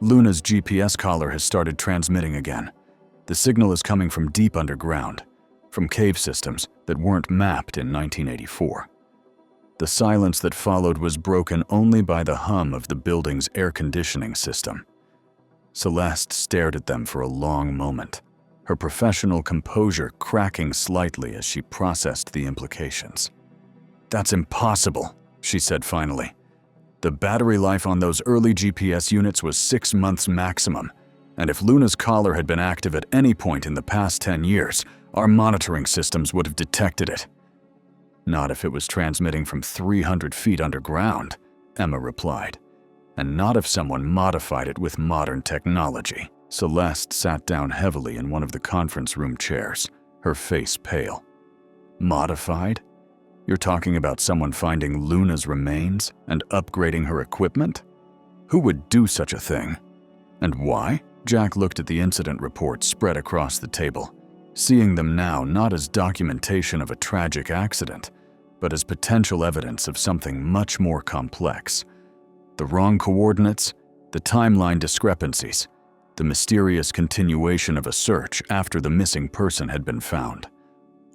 "Luna's GPS collar has started transmitting again. The signal is coming from deep underground, from cave systems that weren't mapped in 1984. The silence that followed was broken only by the hum of the building's air conditioning system. Celeste stared at them for a long moment, her professional composure cracking slightly as she processed the implications. "That's impossible," she said finally. "The battery life on those early GPS units was 6 months maximum, and if Luna's collar had been active at any point in the past 10 years, our monitoring systems would have detected it." "Not if it was transmitting from 300 feet underground," Emma replied. "And not if someone modified it with modern technology." Celeste sat down heavily in one of the conference room chairs, her face pale. "Modified? You're talking about someone finding Luna's remains and upgrading her equipment? Who would do such a thing? And why?" Jack looked at the incident reports spread across the table, seeing them now not as documentation of a tragic accident, but as potential evidence of something much more complex. The wrong coordinates, the timeline discrepancies, the mysterious continuation of a search after the missing person had been found.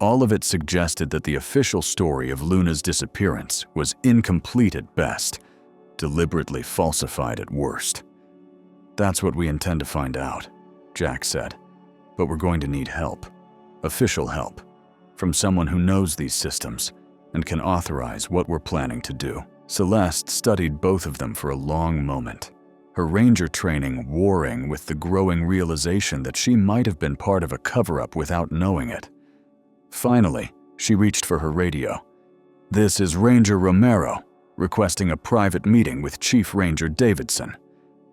All of it suggested that the official story of Luna's disappearance was incomplete at best, deliberately falsified at worst. "That's what we intend to find out," Jack said. "But we're going to need help. Official help. From someone who knows these systems and can authorize what we're planning to do." Celeste studied both of them for a long moment, her ranger training warring with the growing realization that she might have been part of a cover-up without knowing it. Finally, she reached for her radio. "This is Ranger Romero, requesting a private meeting with Chief Ranger Davidson.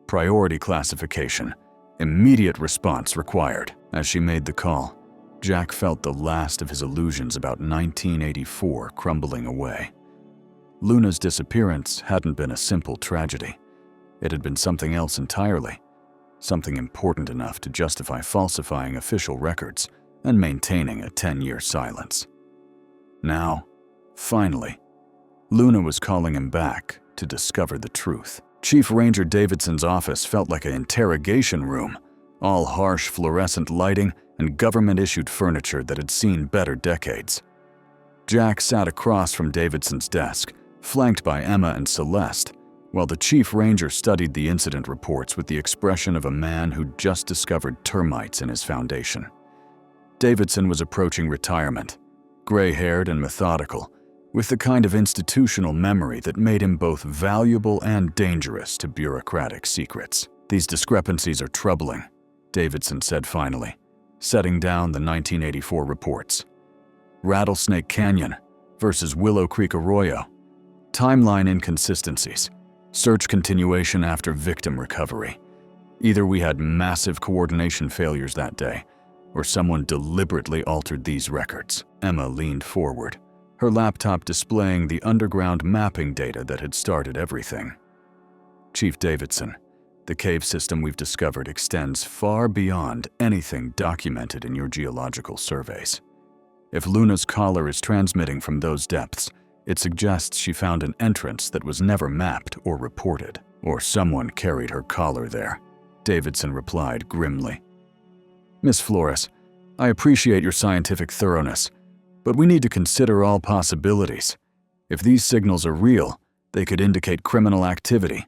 Priority classification. Immediate response required." As she made the call, Jack felt the last of his illusions about 1984 crumbling away. Luna's disappearance hadn't been a simple tragedy. It had been something else entirely, something important enough to justify falsifying official records and maintaining a 10-year silence. Now, finally, Luna was calling him back to discover the truth. Chief Ranger Davidson's office felt like an interrogation room, all harsh fluorescent lighting and government-issued furniture that had seen better decades. Jack sat across from Davidson's desk, flanked by Emma and Celeste, while the Chief Ranger studied the incident reports with the expression of a man who'd just discovered termites in his foundation. Davidson was approaching retirement, gray-haired and methodical, with the kind of institutional memory that made him both valuable and dangerous to bureaucratic secrets. "These discrepancies are troubling," Davidson said finally, setting down the 1984 reports. "Rattlesnake Canyon versus Willow Creek Arroyo. Timeline inconsistencies. Search continuation after victim recovery. Either we had massive coordination failures that day, or someone deliberately altered these records. Emma leaned forward, her laptop displaying the underground mapping data that had started everything. Chief Davidson, the cave system we've discovered extends far beyond anything documented in your geological surveys. If Luna's collar is transmitting from those depths, it suggests she found an entrance that was never mapped or reported, or someone carried her collar there, Davidson replied grimly. Miss Flores, I appreciate your scientific thoroughness, but we need to consider all possibilities. If these signals are real, they could indicate criminal activity,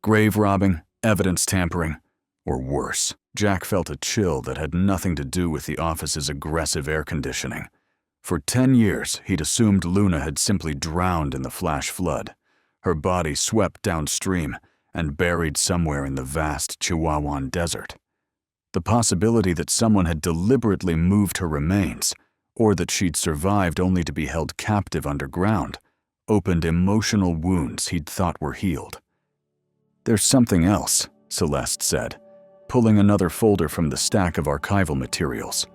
grave robbing, evidence tampering, or worse. Jack felt a chill that had nothing to do with the office's aggressive air conditioning. For 10 years, he'd assumed Luna had simply drowned in the flash flood, her body swept downstream and buried somewhere in the vast Chihuahuan desert. The possibility that someone had deliberately moved her remains, or that she'd survived only to be held captive underground, opened emotional wounds he'd thought were healed. There's something else, Celeste said, pulling another folder from the stack of archival materials.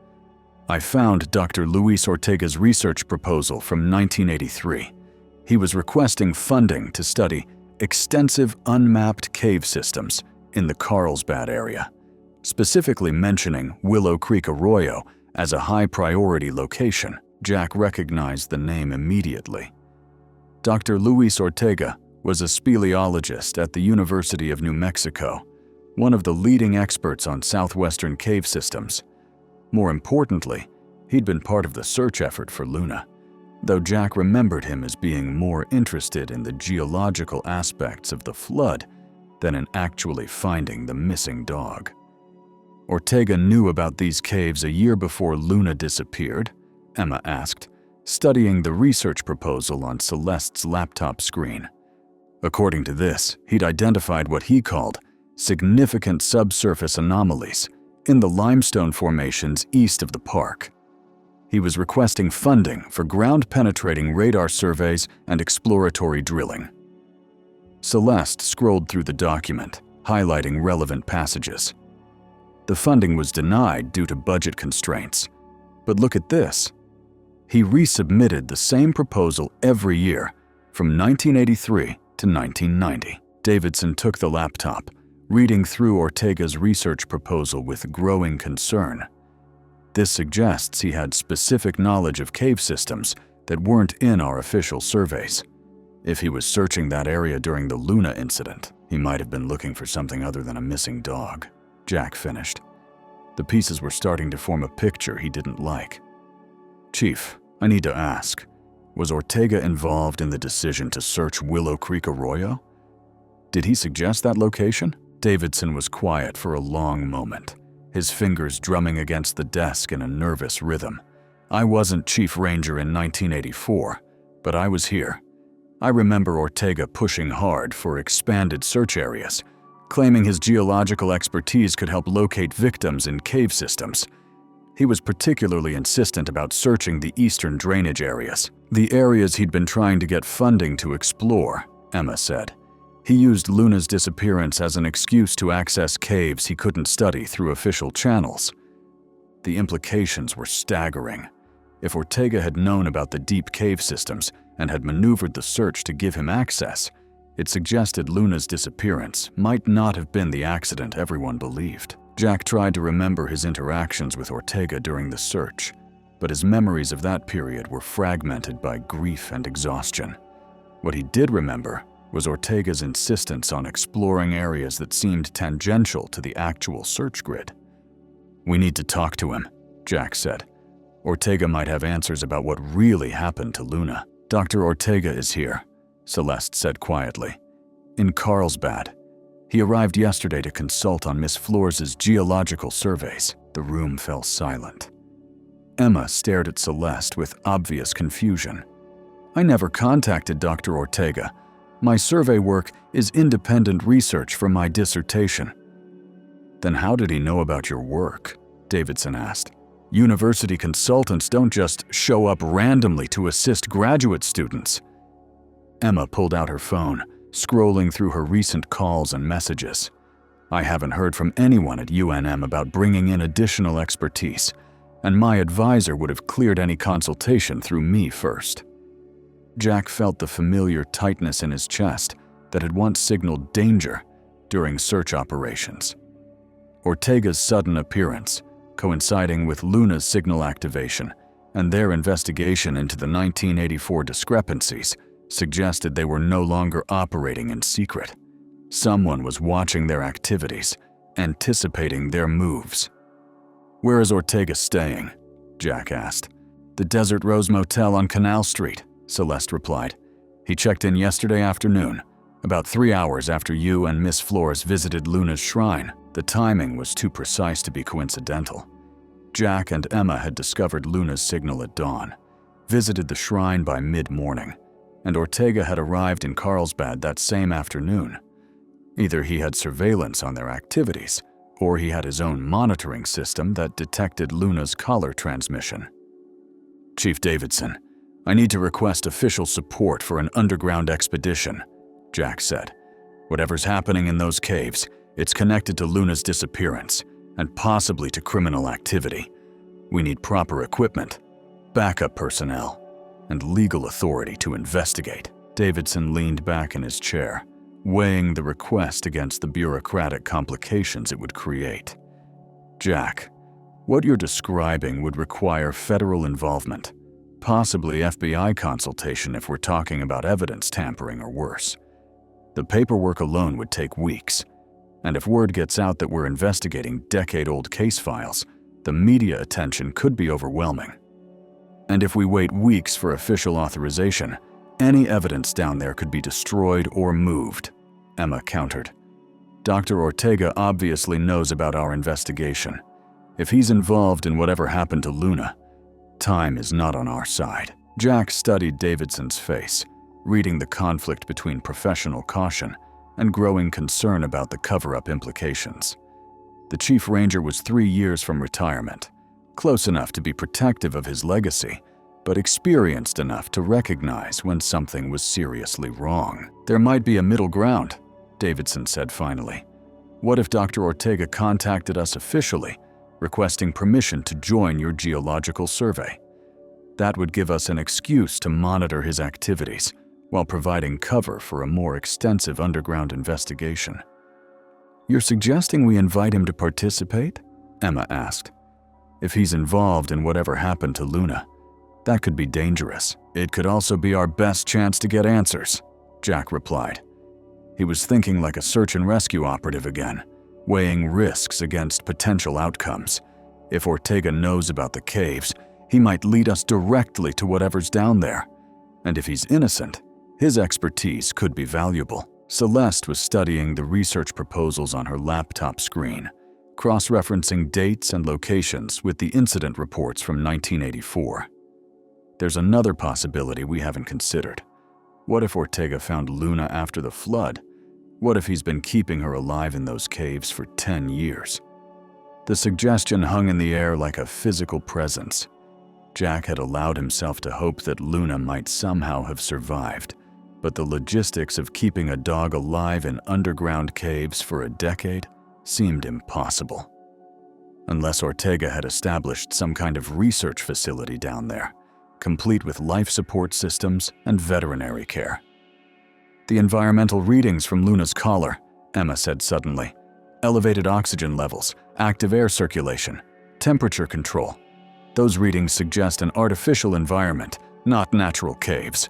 I found Dr. Luis Ortega's research proposal from 1983. He was requesting funding to study extensive unmapped cave systems in the Carlsbad area, specifically mentioning Willow Creek Arroyo as a high-priority location. Jack recognized the name immediately. Dr. Luis Ortega was a speleologist at the University of New Mexico, one of the leading experts on southwestern cave systems. More importantly, he'd been part of the search effort for Luna, though Jack remembered him as being more interested in the geological aspects of the flood than in actually finding the missing dog. Ortega knew about these caves a year before Luna disappeared, Emma asked, studying the research proposal on Celeste's laptop screen. According to this, he'd identified what he called significant subsurface anomalies in the limestone formations east of the park. He was requesting funding for ground-penetrating radar surveys and exploratory drilling. Celeste scrolled through the document, highlighting relevant passages. The funding was denied due to budget constraints. But look at this. He resubmitted the same proposal every year from 1983 to 1990. Davidson took the laptop, reading through Ortega's research proposal with growing concern. This suggests he had specific knowledge of cave systems that weren't in our official surveys. If he was searching that area during the Luna incident, he might have been looking for something other than a missing dog. Jack finished. The pieces were starting to form a picture he didn't like. Chief, I need to ask, was Ortega involved in the decision to search Willow Creek Arroyo? Did he suggest that location? Davidson was quiet for a long moment, his fingers drumming against the desk in a nervous rhythm. I wasn't Chief Ranger in 1984, but I was here. I remember Ortega pushing hard for expanded search areas, claiming his geological expertise could help locate victims in cave systems. He was particularly insistent about searching the eastern drainage areas, the areas he'd been trying to get funding to explore, Emma said. He used Luna's disappearance as an excuse to access caves he couldn't study through official channels. The implications were staggering. If Ortega had known about the deep cave systems and had maneuvered the search to give him access, it suggested Luna's disappearance might not have been the accident everyone believed. Jack tried to remember his interactions with Ortega during the search, but his memories of that period were fragmented by grief and exhaustion. What he did remember was Ortega's insistence on exploring areas that seemed tangential to the actual search grid. We need to talk to him, Jack said. Ortega might have answers about what really happened to Luna. Dr. Ortega is here, Celeste said quietly. In Carlsbad. He arrived yesterday to consult on Miss Flores' geological surveys. The room fell silent. Emma stared at Celeste with obvious confusion. I never contacted Dr. Ortega. My survey work is independent research for my dissertation. Then how did he know about your work? Davidson asked. University consultants don't just show up randomly to assist graduate students. Emma pulled out her phone, scrolling through her recent calls and messages. I haven't heard from anyone at UNM about bringing in additional expertise, and my advisor would have cleared any consultation through me first. Jack felt the familiar tightness in his chest that had once signaled danger during search operations. Ortega's sudden appearance, coinciding with Luna's signal activation and their investigation into the 1984 discrepancies, suggested they were no longer operating in secret. Someone was watching their activities, anticipating their moves. "Where is Ortega staying?" Jack asked. "The Desert Rose Motel on Canal Street," Celeste replied. "He checked in yesterday afternoon, about 3 hours after you and Miss Flores visited Luna's shrine. The timing was too precise to be coincidental." Jack and Emma had discovered Luna's signal at dawn, visited the shrine by mid-morning, and Ortega had arrived in Carlsbad that same afternoon. Either he had surveillance on their activities, or he had his own monitoring system that detected Luna's color transmission. "Chief Davidson, I need to request official support for an underground expedition," Jack said. "Whatever's happening in those caves, it's connected to Luna's disappearance, and possibly to criminal activity. We need proper equipment, backup personnel, and legal authority to investigate." Davidson leaned back in his chair, weighing the request against the bureaucratic complications it would create. "Jack, what you're describing would require federal involvement, possibly FBI consultation if we're talking about evidence tampering or worse. The paperwork alone would take weeks, and if word gets out that we're investigating decade-old case files, the media attention could be overwhelming. And if we wait weeks for official authorization, any evidence down there could be destroyed or moved," Emma countered. "Dr. Ortega obviously knows about our investigation. If he's involved in whatever happened to Luna, time is not on our side." Jack studied Davidson's face, reading the conflict between professional caution and growing concern about the cover-up implications. The Chief Ranger was 3 years from retirement, close enough to be protective of his legacy, but experienced enough to recognize when something was seriously wrong. "There might be a middle ground," Davidson said finally. "What if Dr. Ortega contacted us officially, requesting permission to join your geological survey? That would give us an excuse to monitor his activities while providing cover for a more extensive underground investigation." "You're suggesting we invite him to participate?" Emma asked. "If he's involved in whatever happened to Luna, that could be dangerous. It could also be our best chance to get answers," Jack replied. He was thinking like a search and rescue operative again, weighing risks against potential outcomes. If Ortega knows about the caves, he might lead us directly to whatever's down there. And if he's innocent, his expertise could be valuable. Celeste was studying the research proposals on her laptop screen, cross-referencing dates and locations with the incident reports from 1984. "There's another possibility we haven't considered. What if Ortega found Luna after the flood? What if he's been keeping her alive in those caves for 10 years? The suggestion hung in the air like a physical presence. Jack had allowed himself to hope that Luna might somehow have survived, but the logistics of keeping a dog alive in underground caves for a decade seemed impossible. Unless Ortega had established some kind of research facility down there, complete with life support systems and veterinary care. "The environmental readings from Luna's collar," Emma said suddenly. "Elevated oxygen levels, active air circulation, temperature control. Those readings suggest an artificial environment, not natural caves."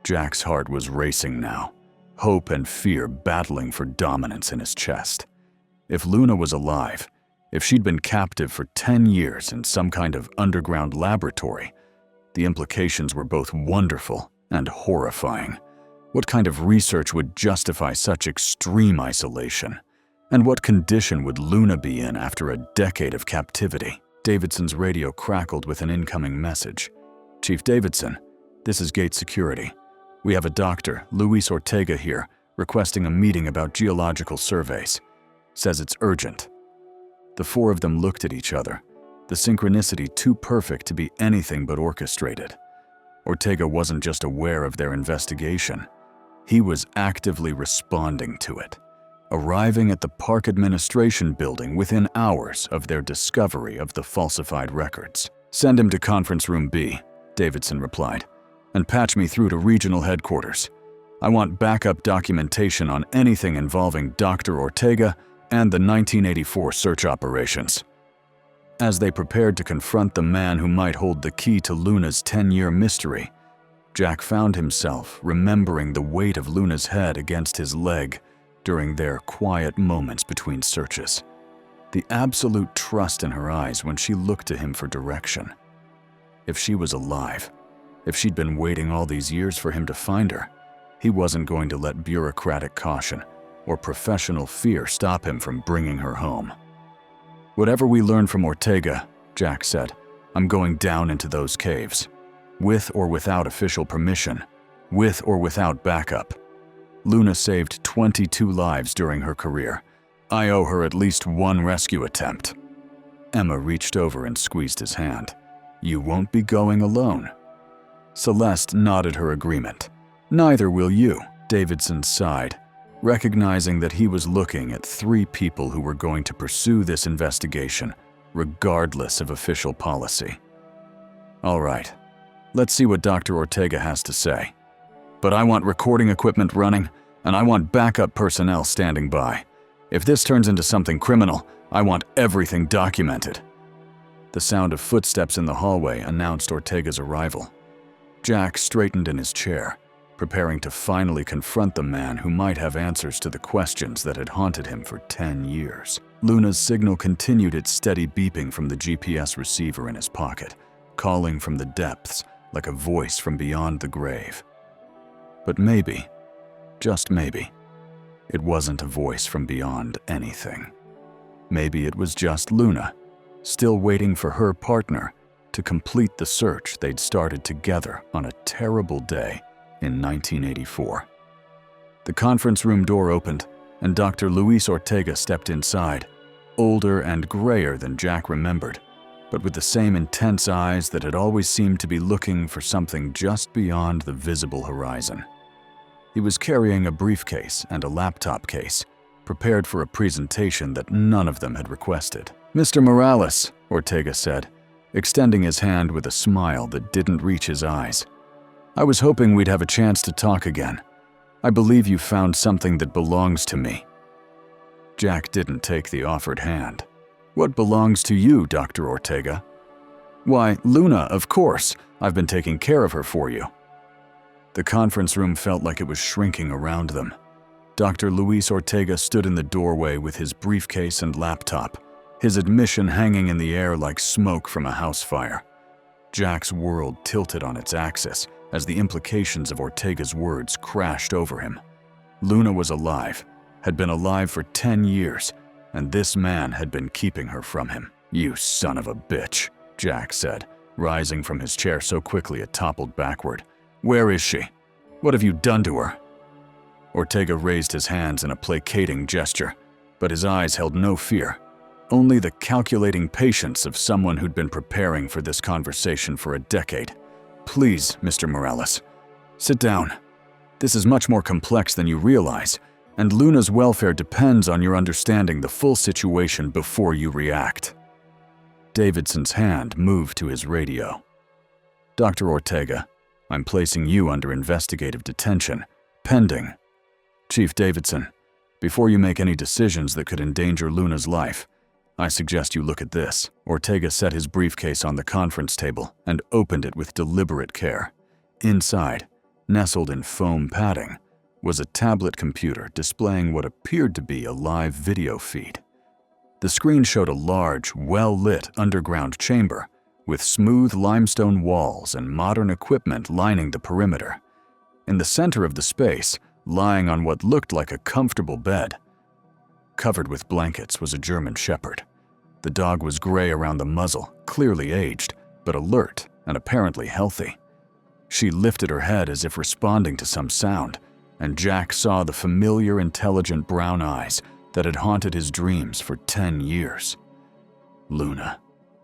Jack's heart was racing now, hope and fear battling for dominance in his chest. If Luna was alive, if she'd been captive for 10 years in some kind of underground laboratory, the implications were both wonderful and horrifying. What kind of research would justify such extreme isolation? And what condition would Luna be in after a decade of captivity? Davidson's radio crackled with an incoming message. "Chief Davidson, this is Gate Security. We have a doctor, Luis Ortega here, requesting a meeting about geological surveys. Says it's urgent." The four of them looked at each other, the synchronicity too perfect to be anything but orchestrated. Ortega wasn't just aware of their investigation. He was actively responding to it. arriving at the park administration building within hours of their discovery of the falsified records. "Send him to conference room B," Davidson replied, "and patch me through to regional headquarters. I want backup documentation on anything involving Dr. Ortega and the 1984 search operations." As they prepared to confront the man who might hold the key to Luna's 10-year mystery, Jack found himself remembering the weight of Luna's head against his leg during their quiet moments between searches. The absolute trust in her eyes when she looked to him for direction. If she was alive, if she'd been waiting all these years for him to find her, he wasn't going to let bureaucratic caution or professional fear stop him from bringing her home. "Whatever we learn from Ortega," Jack said, "I'm going down into those caves. With or without official permission, with or without backup. Luna saved 22 lives during her career. I owe her at least one rescue attempt." Emma reached over and squeezed his hand. "You won't be going alone." Celeste nodded her agreement. "Neither will you," Davidson sighed, recognizing that he was looking at 3 people who were going to pursue this investigation, regardless of official policy. "All right, let's see what Dr. Ortega has to say. But I want recording equipment running, and I want backup personnel standing by. If this turns into something criminal, I want everything documented." The sound of footsteps in the hallway announced Ortega's arrival. Jack straightened in his chair, preparing to finally confront the man who might have answers to the questions that had haunted him for 10 years. Luna's signal continued its steady beeping from the GPS receiver in his pocket, calling from the depths like a voice from beyond the grave. But maybe, just maybe, it wasn't a voice from beyond anything. Maybe it was just Luna, still waiting for her partner to complete the search they'd started together on a terrible day in 1984. The conference room door opened, and Dr. Luis Ortega stepped inside, older and grayer than Jack remembered, but with the same intense eyes that had always seemed to be looking for something just beyond the visible horizon. He was carrying a briefcase and a laptop case, prepared for a presentation that none of them had requested. "Mr. Morales," Ortega said, extending his hand with a smile that didn't reach his eyes. "I was hoping we'd have a chance to talk again. I believe you found something that belongs to me." Jack didn't take the offered hand. "What belongs to you, Dr. Ortega?" "Why, Luna, of course. I've been taking care of her for you." The conference room felt like it was shrinking around them. Dr. Luis Ortega stood in the doorway with his briefcase and laptop, his admission hanging in the air like smoke from a house fire. Jack's world tilted on its axis as the implications of Ortega's words crashed over him. Luna was alive, had been alive for 10 years, and this man had been keeping her from him. "You son of a bitch," Jack said, rising from his chair so quickly it toppled backward. "Where is she? What have you done to her?" Ortega raised his hands in a placating gesture, but his eyes held no fear, only the calculating patience of someone who'd been preparing for this conversation for a decade. "Please, Mr. Morales, sit down. This is much more complex than you realize, and Luna's welfare depends on your understanding the full situation before you react." Davidson's hand moved to his radio. "Dr. Ortega, I'm placing you under investigative detention, pending. Chief Davidson, before you make any decisions that could endanger Luna's life, I suggest you look at this." Ortega set his briefcase on the conference table and opened it with deliberate care. Inside, nestled in foam padding, was a tablet computer displaying what appeared to be a live video feed. The screen showed a large, well-lit underground chamber with smooth limestone walls and modern equipment lining the perimeter. In the center of the space, lying on what looked like a comfortable bed, covered with blankets, was a German Shepherd. The dog was gray around the muzzle, clearly aged, but alert and apparently healthy. She lifted her head as if responding to some sound, and Jack saw the familiar, intelligent brown eyes that had haunted his dreams for 10 years. "Luna,"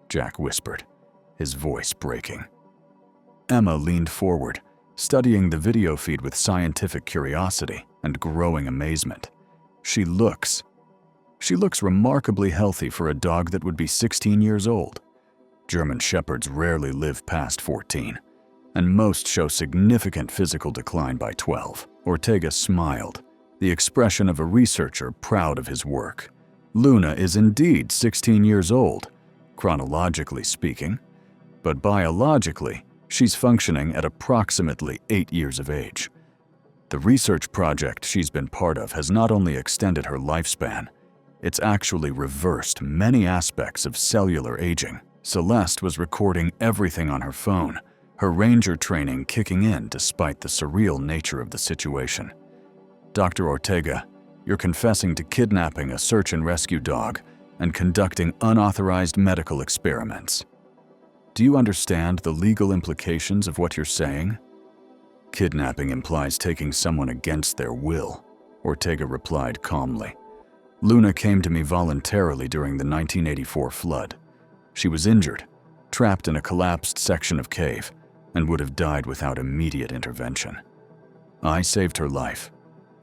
Jack whispered, his voice breaking. Emma leaned forward, studying the video feed with scientific curiosity and growing amazement. She looks remarkably healthy for a dog that would be 16 years old. German Shepherds rarely live past 14, and most show significant physical decline by 12. Ortega smiled, the expression of a researcher proud of his work. Luna is indeed 16 years old, chronologically speaking, but biologically, she's functioning at approximately 8 years of age. The research project she's been part of has not only extended her lifespan, it's actually reversed many aspects of cellular aging. Celeste was recording everything on her phone, her ranger training kicking in despite the surreal nature of the situation. Dr. Ortega, you're confessing to kidnapping a search and rescue dog and conducting unauthorized medical experiments. Do you understand the legal implications of what you're saying? Kidnapping implies taking someone against their will, Ortega replied calmly. Luna came to me voluntarily during the 1984 flood. She was injured, trapped in a collapsed section of cave, and would have died without immediate intervention. I saved her life,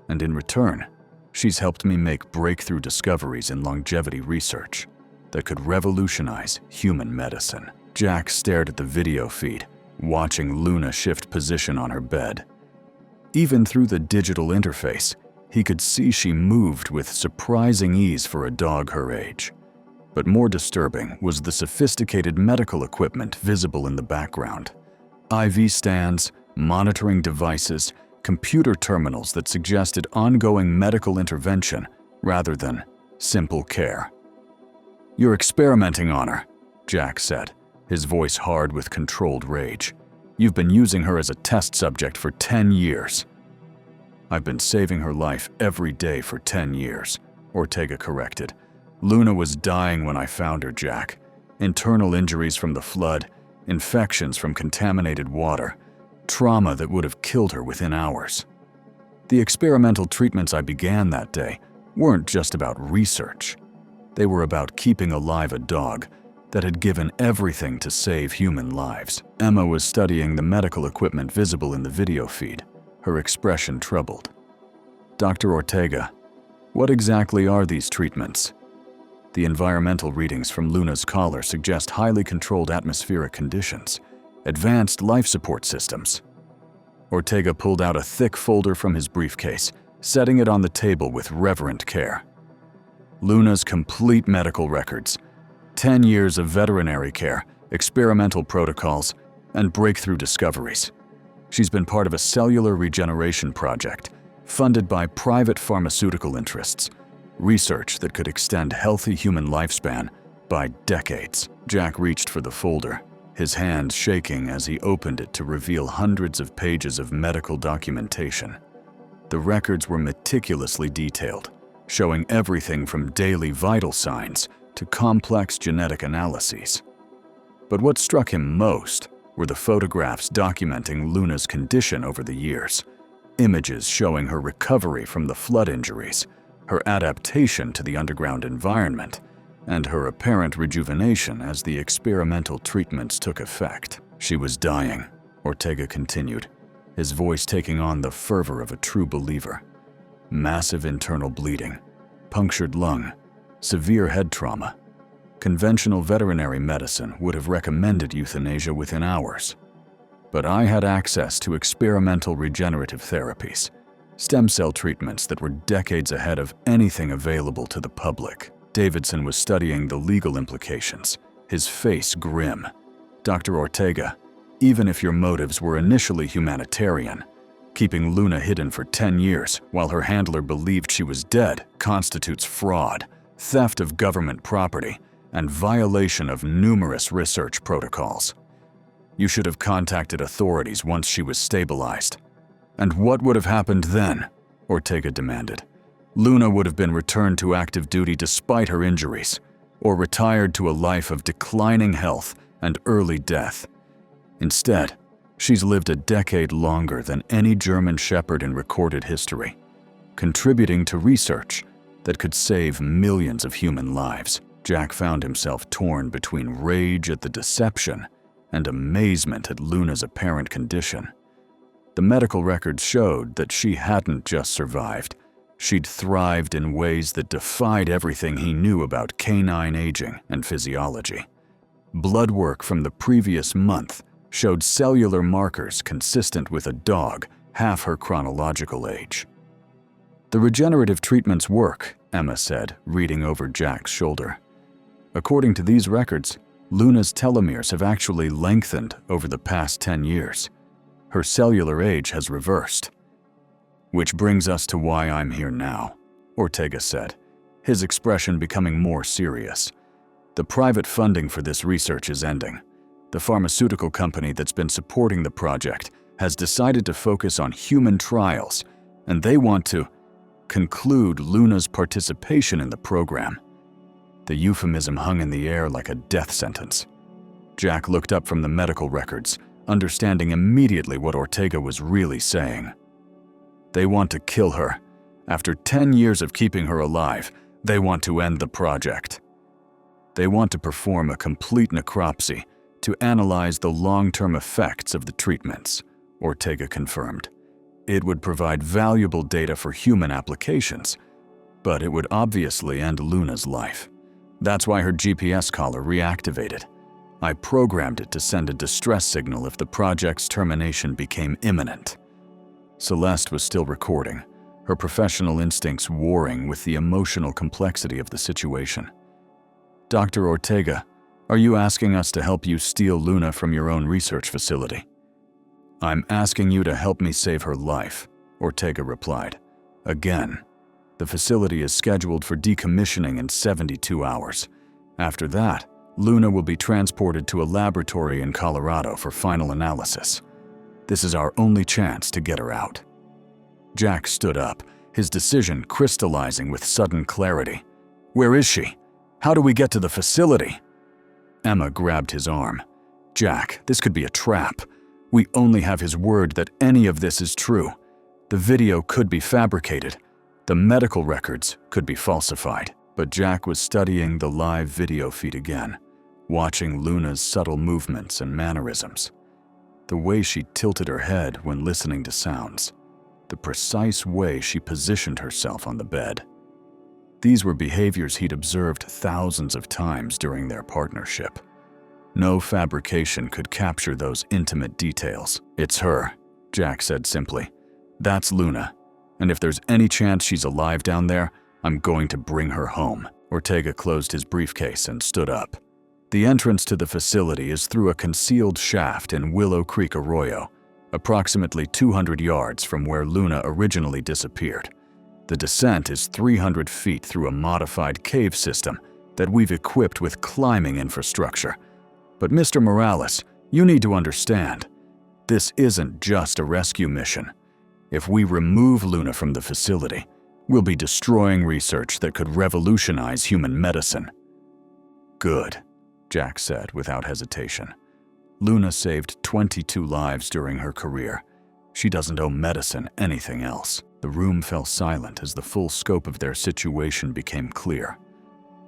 and in return, she's helped me make breakthrough discoveries in longevity research that could revolutionize human medicine. Jack stared at the video feed, watching Luna shift position on her bed. Even through the digital interface, he could see she moved with surprising ease for a dog her age. But more disturbing was the sophisticated medical equipment visible in the background. IV stands, monitoring devices, computer terminals that suggested ongoing medical intervention rather than simple care. "You're experimenting on her," Jack said, his voice hard with controlled rage. "You've been using her as a test subject for 10 years. "I've been saving her life every day for 10 years, Ortega corrected. "Luna was dying when I found her, Jack. Internal injuries from the flood, infections from contaminated water, trauma that would have killed her within hours. The experimental treatments I began that day weren't just about research. They were about keeping alive a dog that had given everything to save human lives." Emma was studying the medical equipment visible in the video feed, her expression troubled. "Dr. Ortega, what exactly are these treatments?" The environmental readings from Luna's collar suggest highly controlled atmospheric conditions, advanced life support systems. Ortega pulled out a thick folder from his briefcase, setting it on the table with reverent care. Luna's complete medical records, 10 years of veterinary care, experimental protocols, and breakthrough discoveries. She's been part of a cellular regeneration project funded by private pharmaceutical interests, research that could extend healthy human lifespan by decades. Jack reached for the folder, his hand shaking as he opened it to reveal hundreds of pages of medical documentation. The records were meticulously detailed, showing everything from daily vital signs to complex genetic analyses. But what struck him most were the photographs documenting Luna's condition over the years, images showing her recovery from the flood injuries, her adaptation to the underground environment, and her apparent rejuvenation as the experimental treatments took effect. "She was dying," Ortega continued, his voice taking on the fervor of a true believer. "Massive internal bleeding, punctured lung, severe head trauma. Conventional veterinary medicine would have recommended euthanasia within hours. But I had access to experimental regenerative therapies, stem cell treatments that were decades ahead of anything available to the public." Davidson was studying the legal implications, his face grim. "Dr. Ortega, even if your motives were initially humanitarian, keeping Luna hidden for 10 years while her handler believed she was dead constitutes fraud, theft of government property, and violation of numerous research protocols. You should have contacted authorities once she was stabilized." "And what would have happened then?" Ortega demanded. "Luna would have been returned to active duty despite her injuries, or retired to a life of declining health and early death. Instead, she's lived a decade longer than any German Shepherd in recorded history, contributing to research that could save millions of human lives." Jack found himself torn between rage at the deception and amazement at Luna's apparent condition. The medical records showed that she hadn't just survived, She'd thrived in ways that defied everything he knew about canine aging and physiology. Blood work from the previous month showed cellular markers consistent with a dog half her chronological age. "The regenerative treatments work," Emma said, reading over Jack's shoulder. "According to these records, Luna's telomeres have actually lengthened over the past 10 years. Her cellular age has reversed." "Which brings us to why I'm here now," Ortega said, his expression becoming more serious. "The private funding for this research is ending. The pharmaceutical company that's been supporting the project has decided to focus on human trials, and they want to conclude Luna's participation in the program." The euphemism hung in the air like a death sentence. Jack looked up from the medical records, understanding immediately what Ortega was really saying. "They want to kill her. After 10 years of keeping her alive, they want to end the project. They want to perform a complete necropsy to analyze the long-term effects of the treatments," Ortega confirmed. "It would provide valuable data for human applications, but it would obviously end Luna's life. That's why her GPS collar reactivated. I programmed it to send a distress signal if the project's termination became imminent." Celeste was still recording, her professional instincts warring with the emotional complexity of the situation. "Dr. Ortega, are you asking us to help you steal Luna from your own research facility?" "I'm asking you to help me save her life," Ortega replied. "Again, the facility is scheduled for decommissioning in 72 hours. After that, Luna will be transported to a laboratory in Colorado for final analysis. This is our only chance to get her out." Jack stood up, his decision crystallizing with sudden clarity. "Where is she? How do we get to the facility?" Emma grabbed his arm. "Jack, this could be a trap. We only have his word that any of this is true. The video could be fabricated. The medical records could be falsified." But Jack was studying the live video feed again, watching Luna's subtle movements and mannerisms. The way she tilted her head when listening to sounds. The precise way she positioned herself on the bed. These were behaviors he'd observed thousands of times during their partnership. No fabrication could capture those intimate details. "It's her," Jack said simply. "That's Luna. And if there's any chance she's alive down there, I'm going to bring her home." Ortega closed his briefcase and stood up. "The entrance to the facility is through a concealed shaft in Willow Creek Arroyo, approximately 200 yards from where Luna originally disappeared. The descent is 300 feet through a modified cave system that we've equipped with climbing infrastructure. But Mr. Morales, you need to understand, this isn't just a rescue mission. If we remove Luna from the facility, we'll be destroying research that could revolutionize human medicine." "Good," Jack said without hesitation. "Luna saved 22 lives during her career. She doesn't owe medicine anything else." The room fell silent as the full scope of their situation became clear.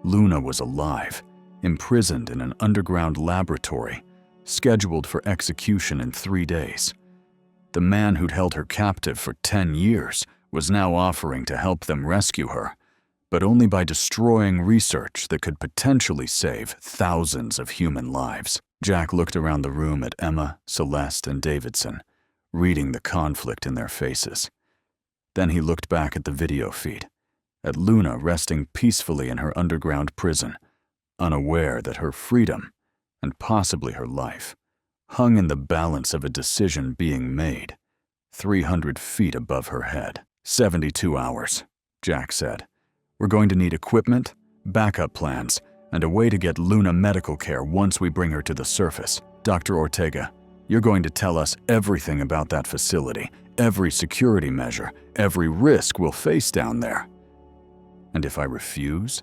Luna was alive, imprisoned in an underground laboratory, scheduled for execution in 3 days. The man who'd held her captive for 10 years was now offering to help them rescue her, but only by destroying research that could potentially save thousands of human lives. Jack looked around the room at Emma, Celeste, and Davidson, reading the conflict in their faces. Then he looked back at the video feed, at Luna resting peacefully in her underground prison, unaware that her freedom, and possibly her life, hung in the balance of a decision being made, 300 feet above her head. 72 hours, Jack said. "We're going to need equipment, backup plans, and a way to get Luna medical care once we bring her to the surface. Dr. Ortega, you're going to tell us everything about that facility, every security measure, every risk we'll face down there." "And if I refuse?"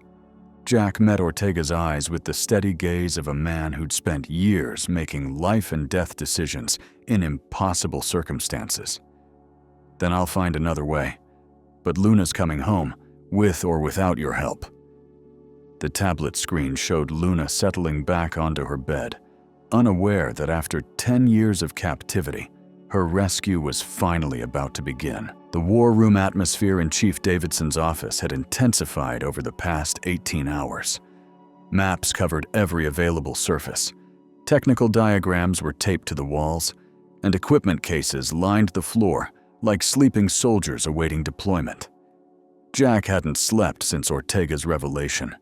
Jack met Ortega's eyes with the steady gaze of a man who'd spent years making life and death decisions in impossible circumstances. "Then I'll find another way. But Luna's coming home, with or without your help." The tablet screen showed Luna settling back onto her bed, unaware that after 10 years of captivity, Her rescue was finally about to begin. The war room atmosphere in Chief Davidson's office had intensified over the past 18 hours. Maps covered every available surface. Technical diagrams were taped to the walls, and equipment cases lined the floor like sleeping soldiers awaiting deployment. Jack hadn't slept since Ortega's revelation,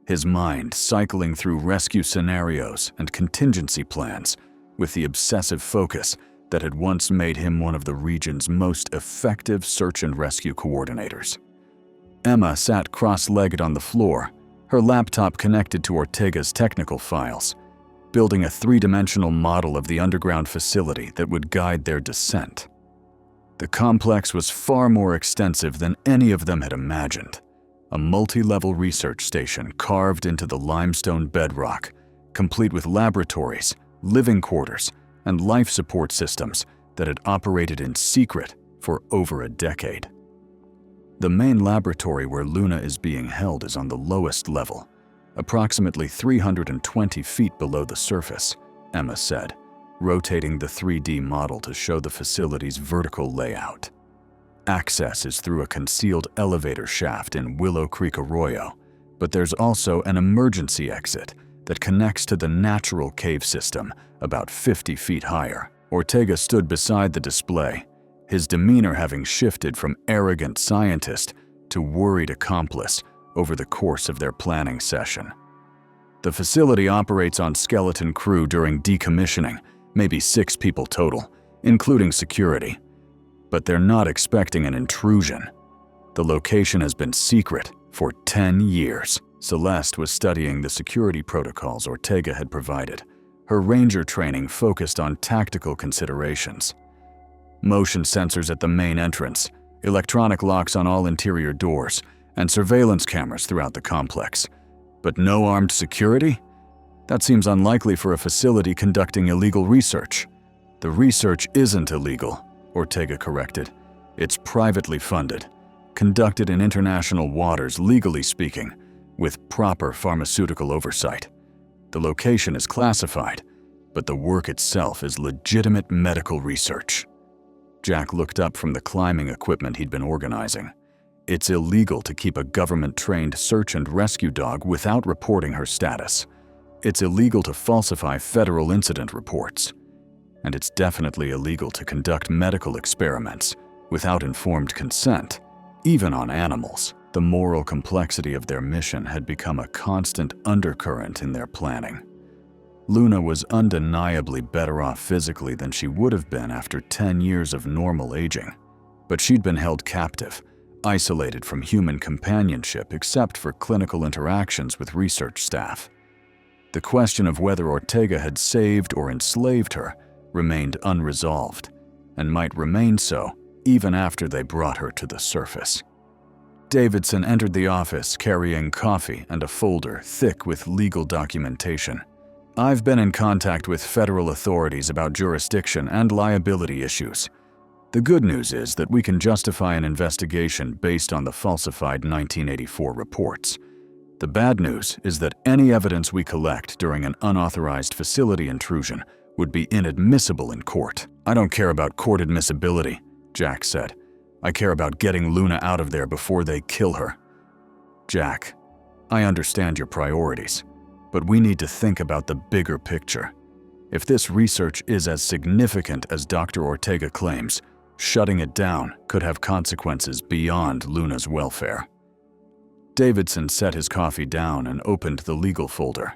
his mind cycling through rescue scenarios and contingency plans with the obsessive focus that had once made him one of the region's most effective search and rescue coordinators. Emma sat cross-legged on the floor, her laptop connected to Ortega's technical files, building a three-dimensional model of the underground facility that would guide their descent. The complex was far more extensive than any of them had imagined. A multi-level research station carved into the limestone bedrock, complete with laboratories, living quarters, and life support systems that had operated in secret for over a decade. The main laboratory where Luna is being held is on the lowest level, approximately 320 feet below the surface, Emma said, rotating the 3D model to show the facility's vertical layout. Access is through a concealed elevator shaft in Willow Creek Arroyo, but there's also an emergency exit that connects to the natural cave system about 50 feet higher. Ortega stood beside the display, his demeanor having shifted from arrogant scientist to worried accomplice over the course of their planning session. The facility operates on skeleton crew during decommissioning, maybe 6 people total, including security. But they're not expecting an intrusion. The location has been secret for 10 years. Celeste was studying the security protocols Ortega had provided. Her ranger training focused on tactical considerations. Motion sensors at the main entrance, electronic locks on all interior doors, and surveillance cameras throughout the complex. But no armed security? That seems unlikely for a facility conducting illegal research. The research isn't illegal, Ortega corrected. It's privately funded, conducted in international waters, legally speaking, with proper pharmaceutical oversight. The location is classified, but the work itself is legitimate medical research. Jack looked up from the climbing equipment he'd been organizing. It's illegal to keep a government-trained search and rescue dog without reporting her status. It's illegal to falsify federal incident reports. And it's definitely illegal to conduct medical experiments without informed consent, even on animals. The moral complexity of their mission had become a constant undercurrent in their planning. Luna was undeniably better off physically than she would have been after 10 years of normal aging, but she'd been held captive, isolated from human companionship except for clinical interactions with research staff. The question of whether Ortega had saved or enslaved her remained unresolved, and might remain so even after they brought her to the surface. Davidson entered the office carrying coffee and a folder thick with legal documentation. I've been in contact with federal authorities about jurisdiction and liability issues. The good news is that we can justify an investigation based on the falsified 1984 reports. The bad news is that any evidence we collect during an unauthorized facility intrusion would be inadmissible in court. I don't care about court admissibility, Jack said. I care about getting Luna out of there before they kill her. Jack, I understand your priorities, but we need to think about the bigger picture. If this research is as significant as Dr. Ortega claims, shutting it down could have consequences beyond Luna's welfare. Davidson set his coffee down and opened the legal folder.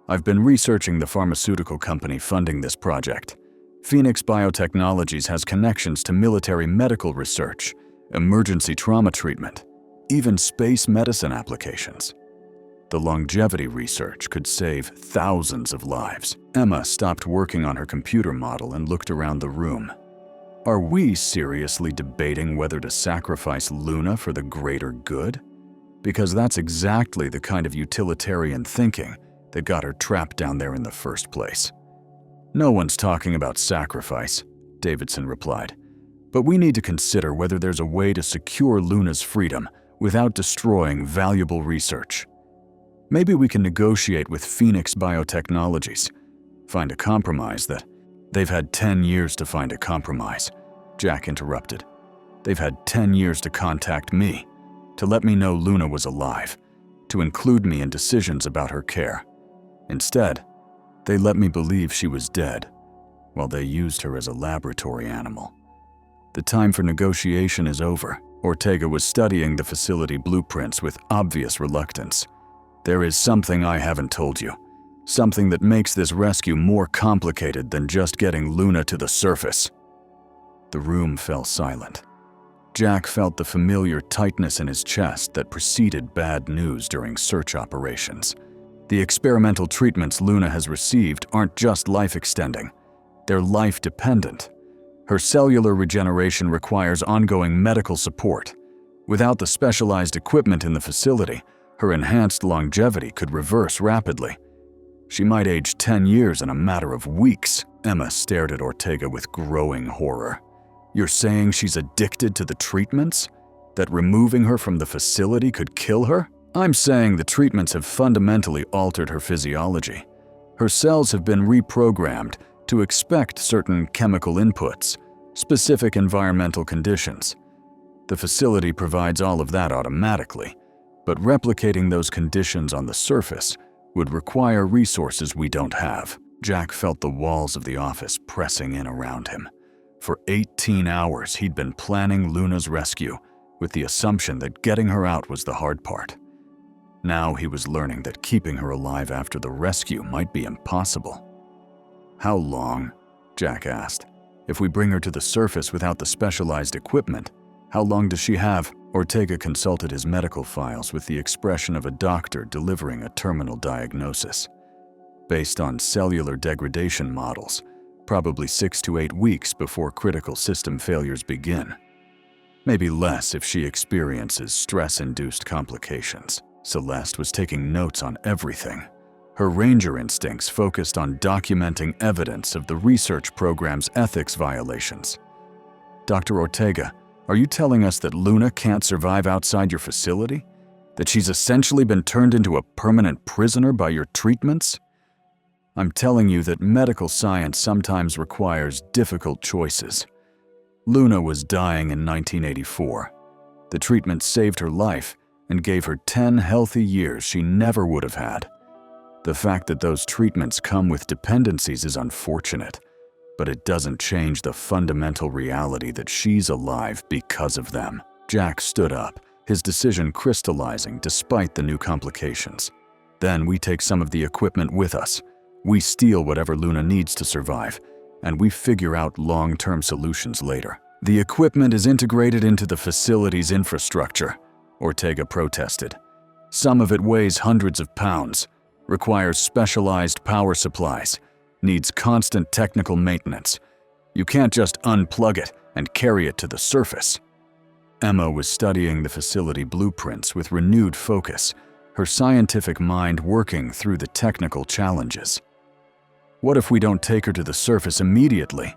I've been researching the pharmaceutical company funding this project. Phoenix Biotechnologies has connections to military medical research, emergency trauma treatment, even space medicine applications. The longevity research could save thousands of lives. Emma stopped working on her computer model and looked around the room. Are we seriously debating whether to sacrifice Luna for the greater good? Because that's exactly the kind of utilitarian thinking that got her trapped down there in the first place. No one's talking about sacrifice, Davidson replied. But we need to consider whether there's a way to secure Luna's freedom without destroying valuable research. Maybe we can negotiate with Phoenix Biotechnologies, find a compromise that They've had 10 years to find a compromise, Jack interrupted. They've had 10 years to contact me, to let me know Luna was alive, to include me in decisions about her care. Instead, they let me believe she was dead, while they used her as a laboratory animal. The time for negotiation is over. Ortega was studying the facility blueprints with obvious reluctance. There is something I haven't told you. Something that makes this rescue more complicated than just getting Luna to the surface. The room fell silent. Jack felt the familiar tightness in his chest that preceded bad news during search operations. The experimental treatments Luna has received aren't just life-extending. They're life-dependent. Her cellular regeneration requires ongoing medical support. Without the specialized equipment in the facility, her enhanced longevity could reverse rapidly. She might age 10 years in a matter of weeks. Emma stared at Ortega with growing horror. You're saying she's addicted to the treatments? That removing her from the facility could kill her? I'm saying the treatments have fundamentally altered her physiology. Her cells have been reprogrammed to expect certain chemical inputs, specific environmental conditions. The facility provides all of that automatically, but replicating those conditions on the surface would require resources we don't have. Jack felt the walls of the office pressing in around him. For 18 hours, he'd been planning Luna's rescue, with the assumption that getting her out was the hard part. Now he was learning that keeping her alive after the rescue might be impossible. How long? Jack asked. If we bring her to the surface without the specialized equipment, how long does she have? Ortega consulted his medical files with the expression of a doctor delivering a terminal diagnosis. Based on cellular degradation models, probably 6 to 8 weeks before critical system failures begin. Maybe less if she experiences stress-induced complications. Celeste was taking notes on everything. Her ranger instincts focused on documenting evidence of the research program's ethics violations. Dr. Ortega, are you telling us that Luna can't survive outside your facility? That she's essentially been turned into a permanent prisoner by your treatments? I'm telling you that medical science sometimes requires difficult choices. Luna was dying in 1984. The treatment saved her life and gave her 10 healthy years she never would have had. The fact that those treatments come with dependencies is unfortunate, but it doesn't change the fundamental reality that she's alive because of them. Jack stood up, his decision crystallizing despite the new complications. Then we take some of the equipment with us. We steal whatever Luna needs to survive, and we figure out long-term solutions later. The equipment is integrated into the facility's infrastructure, Ortega protested. Some of it weighs hundreds of pounds, requires specialized power supplies, needs constant technical maintenance. You can't just unplug it and carry it to the surface. Emma was studying the facility blueprints with renewed focus, her scientific mind working through the technical challenges. What if we don't take her to the surface immediately?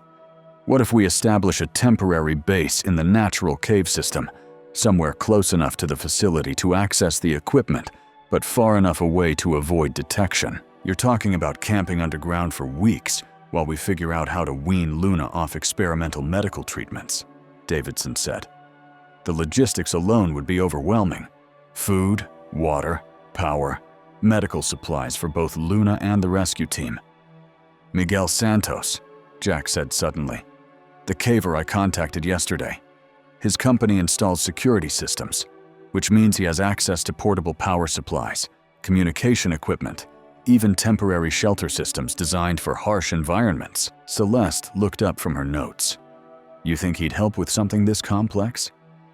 What if we establish a temporary base in the natural cave system, somewhere close enough to the facility to access the equipment, but far enough away to avoid detection? You're talking about camping underground for weeks while we figure out how to wean Luna off experimental medical treatments, Davidson said. The logistics alone would be overwhelming. Food, water, power, medical supplies for both Luna and the rescue team. Miguel Santos, Jack said suddenly. The caver I contacted yesterday. His company installs security systems, which means he has access to portable power supplies, communication equipment, even temporary shelter systems designed for harsh environments. Celeste looked up from her notes. You think he'd help with something this complex?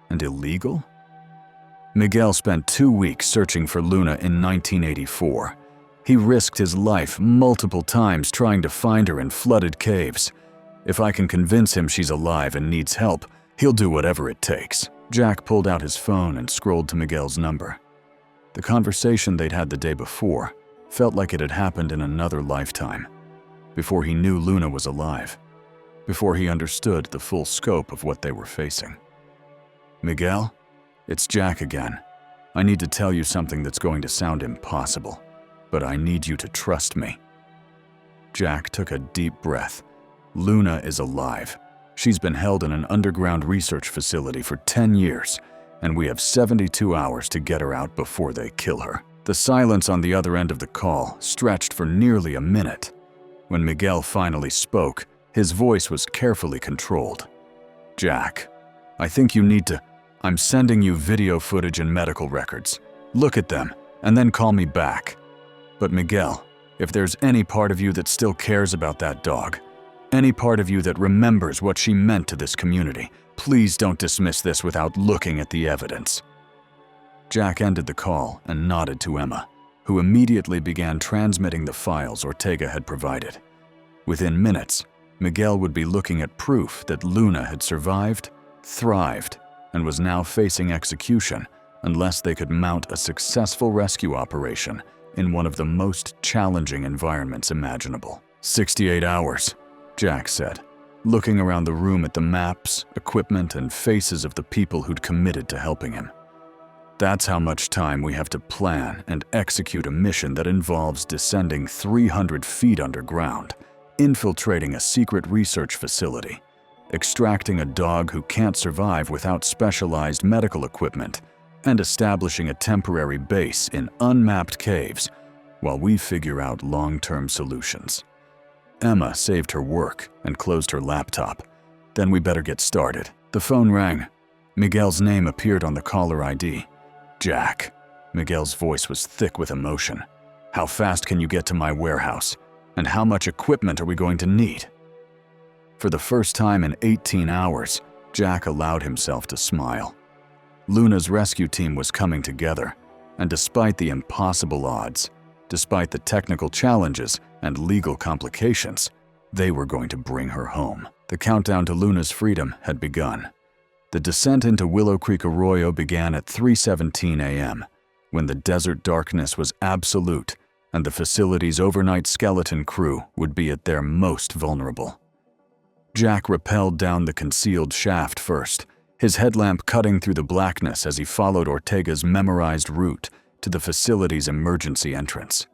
And illegal? Miguel spent 2 weeks searching for Luna in 1984. He risked his life multiple times trying to find her in flooded caves. If I can convince him she's alive and needs help, he'll do whatever it takes. Jack pulled out his phone and scrolled to Miguel's number. The conversation they'd had the day before felt like it had happened in another lifetime, before he knew Luna was alive, before he understood the full scope of what they were facing. Miguel, it's Jack again. I need to tell you something that's going to sound impossible, but I need you to trust me. Jack took a deep breath, Luna is alive. She's been held in an underground research facility for 10 years, and we have 72 hours to get her out before they kill her." The silence on the other end of the call stretched for nearly a minute. When Miguel finally spoke, his voice was carefully controlled. "Jack, I think you need to. I'm sending you video footage and medical records. Look at them, and then call me back. But Miguel, if there's any part of you that still cares about that dog, any part of you that remembers what she meant to this community, please don't dismiss this without looking at the evidence." Jack ended the call and nodded to Emma, who immediately began transmitting the files Ortega had provided. Within minutes, Miguel would be looking at proof that Luna had survived, thrived, and was now facing execution unless they could mount a successful rescue operation in one of the most challenging environments imaginable. 68 hours, Jack said, looking around the room at the maps, equipment, and faces of the people who'd committed to helping him. That's how much time we have to plan and execute a mission that involves descending 300 feet underground, infiltrating a secret research facility, extracting a dog who can't survive without specialized medical equipment, and establishing a temporary base in unmapped caves while we figure out long-term solutions. Emma saved her work and closed her laptop. "Then we better get started." The phone rang. Miguel's name appeared on the caller ID. "Jack." Miguel's voice was thick with emotion. "How fast can you get to my warehouse? And how much equipment are we going to need?" For the first time in 18 hours, Jack allowed himself to smile. Luna's rescue team was coming together, and despite the impossible odds, despite the technical challenges and legal complications, they were going to bring her home. The countdown to Luna's freedom had begun. The descent into Willow Creek Arroyo began at 3:17 a.m., when the desert darkness was absolute and the facility's overnight skeleton crew would be at their most vulnerable. Jack rappelled down the concealed shaft first, his headlamp cutting through the blackness as he followed Ortega's memorized route to the facility's emergency entrance.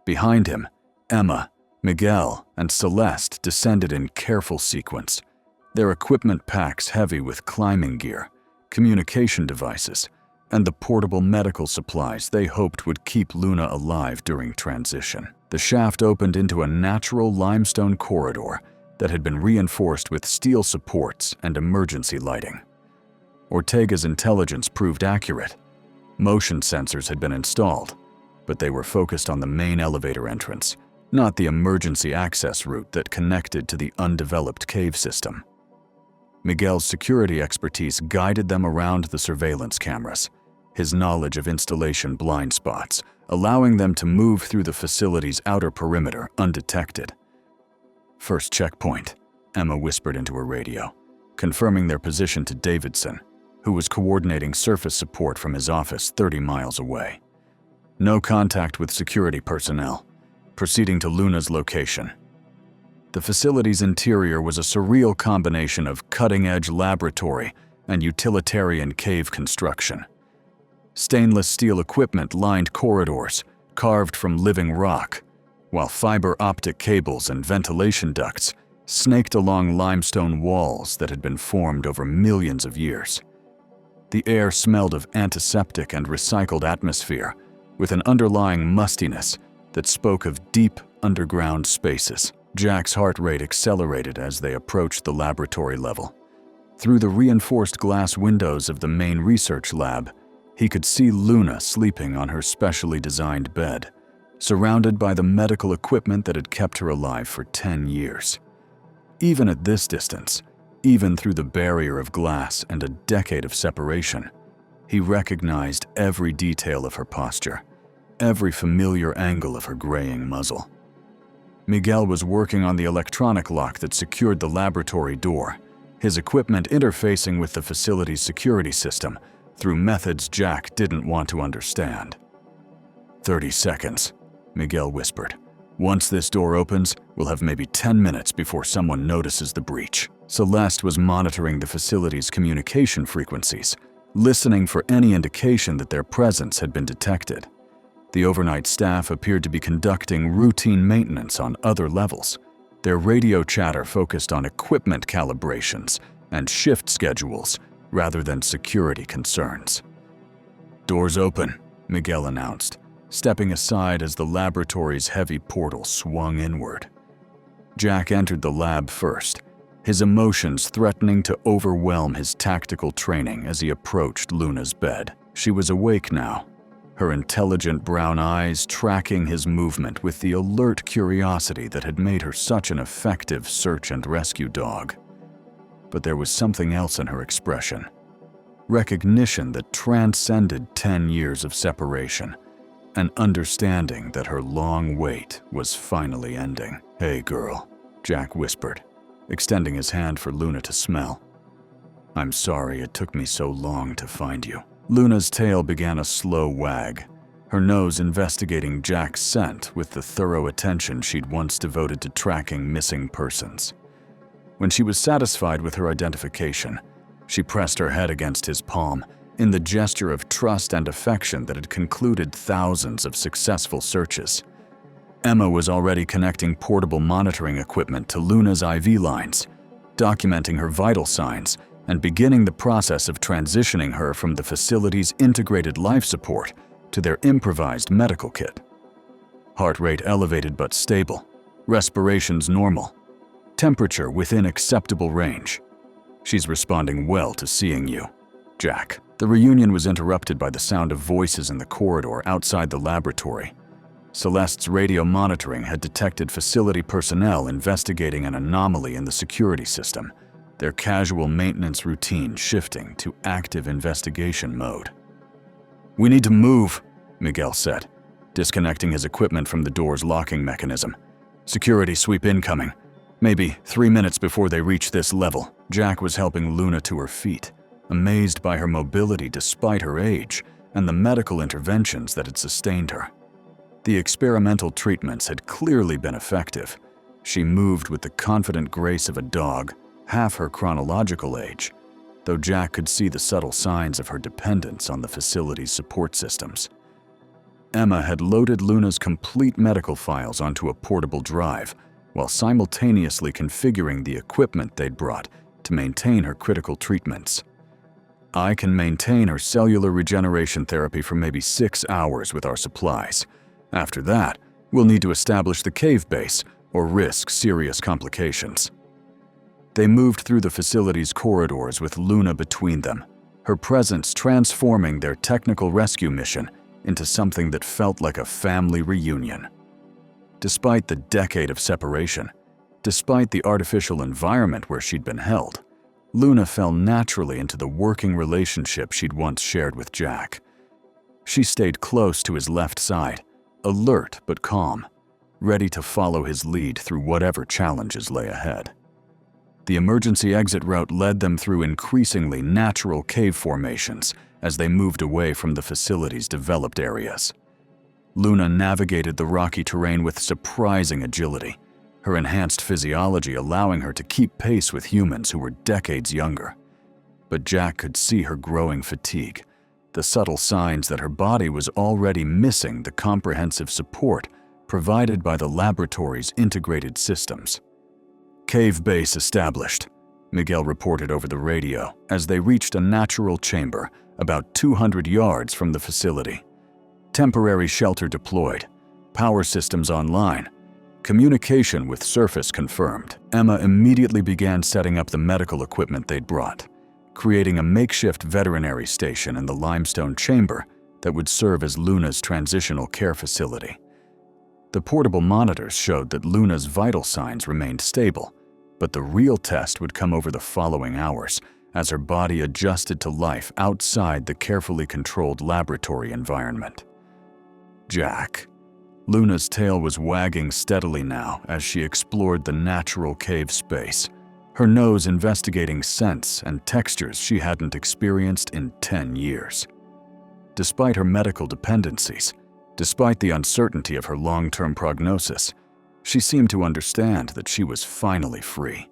Behind him, Emma, Miguel, and Celeste descended in careful sequence, their equipment packs heavy with climbing gear, communication devices, and the portable medical supplies they hoped would keep Luna alive during transition. The shaft opened into a natural limestone corridor that had been reinforced with steel supports and emergency lighting. Ortega's intelligence proved accurate. Motion sensors had been installed, but they were focused on the main elevator entrance, not the emergency access route that connected to the undeveloped cave system. Miguel's security expertise guided them around the surveillance cameras, his knowledge of installation blind spots, allowing them to move through the facility's outer perimeter undetected. "First checkpoint," Emma whispered into her radio, confirming their position to Davidson, who was coordinating surface support from his office 30 miles away. No contact with security personnel, proceeding to Luna's location. The facility's interior was a surreal combination of cutting-edge laboratory and utilitarian cave construction. Stainless steel equipment lined corridors, carved from living rock, while fiber optic cables and ventilation ducts snaked along limestone walls that had been formed over millions of years. The air smelled of antiseptic and recycled atmosphere, with an underlying mustiness that spoke of deep underground spaces. Jack's heart rate accelerated as they approached the laboratory level. Through the reinforced glass windows of the main research lab, he could see Luna sleeping on her specially designed bed, surrounded by the medical equipment that had kept her alive for 10 years. Even at this distance, even through the barrier of glass and a decade of separation, he recognized every detail of her posture, every familiar angle of her graying muzzle. Miguel was working on the electronic lock that secured the laboratory door, his equipment interfacing with the facility's security system through methods Jack didn't want to understand. 30 seconds, Miguel whispered. "Once this door opens, we'll have maybe 10 minutes before someone notices the breach." Celeste was monitoring the facility's communication frequencies, listening for any indication that their presence had been detected. The overnight staff appeared to be conducting routine maintenance on other levels, Their radio chatter focused on equipment calibrations and shift schedules rather than security concerns. "Doors open," Miguel announced, stepping aside as the laboratory's heavy portal swung inward. Jack entered the lab first, his emotions threatening to overwhelm his tactical training as he approached Luna's bed. She was awake now, her intelligent brown eyes tracking his movement with the alert curiosity that had made her such an effective search and rescue dog. But there was something else in her expression. Recognition that transcended 10 years of separation, an understanding that her long wait was finally ending. "Hey, girl," Jack whispered, extending his hand for Luna to smell. "I'm sorry it took me so long to find you." Luna's tail began a slow wag, her nose investigating Jack's scent with the thorough attention she'd once devoted to tracking missing persons. When she was satisfied with her identification, she pressed her head against his palm in the gesture of trust and affection that had concluded thousands of successful searches. Emma was already connecting portable monitoring equipment to Luna's IV lines, documenting her vital signs, and beginning the process of transitioning her from the facility's integrated life support to their improvised medical kit. Heart rate elevated but stable, respirations normal, temperature within acceptable range. "She's responding well to seeing you, Jack." The reunion was interrupted by the sound of voices in the corridor outside the laboratory. Celeste's radio monitoring had detected facility personnel investigating an anomaly in the security system, their casual maintenance routine shifting to active investigation mode. "We need to move," Miguel said, disconnecting his equipment from the door's locking mechanism. "Security sweep incoming. Maybe 3 minutes before they reach this level." Jack was helping Luna to her feet, amazed by her mobility despite her age and the medical interventions that had sustained her. The experimental treatments had clearly been effective. She moved with the confident grace of a dog, half her chronological age, though Jack could see the subtle signs of her dependence on the facility's support systems. Emma had loaded Luna's complete medical files onto a portable drive, while simultaneously configuring the equipment they'd brought to maintain her critical treatments. "I can maintain her cellular regeneration therapy for maybe 6 hours with our supplies. After that, we'll need to establish the cave base or risk serious complications." They moved through the facility's corridors with Luna between them, her presence transforming their technical rescue mission into something that felt like a family reunion. Despite the decade of separation, despite the artificial environment where she'd been held, Luna fell naturally into the working relationship she'd once shared with Jack. She stayed close to his left side, alert but calm, ready to follow his lead through whatever challenges lay ahead. The emergency exit route led them through increasingly natural cave formations as they moved away from the facility's developed areas. Luna navigated the rocky terrain with surprising agility, her enhanced physiology allowing her to keep pace with humans who were decades younger. But Jack could see her growing fatigue, the subtle signs that her body was already missing the comprehensive support provided by the laboratory's integrated systems. "Cave base established," Miguel reported over the radio as they reached a natural chamber about 200 yards from the facility. Temporary shelter deployed, power systems online, communication with surface confirmed. Emma immediately began setting up the medical equipment they'd brought, creating a makeshift veterinary station in the limestone chamber that would serve as Luna's transitional care facility. The portable monitors showed that Luna's vital signs remained stable, but the real test would come over the following hours as her body adjusted to life outside the carefully controlled laboratory environment. Jack. Luna's tail was wagging steadily now as she explored the natural cave space, her nose investigating scents and textures she hadn't experienced in 10 years. Despite her medical dependencies, despite the uncertainty of her long-term prognosis, she seemed to understand that she was finally free.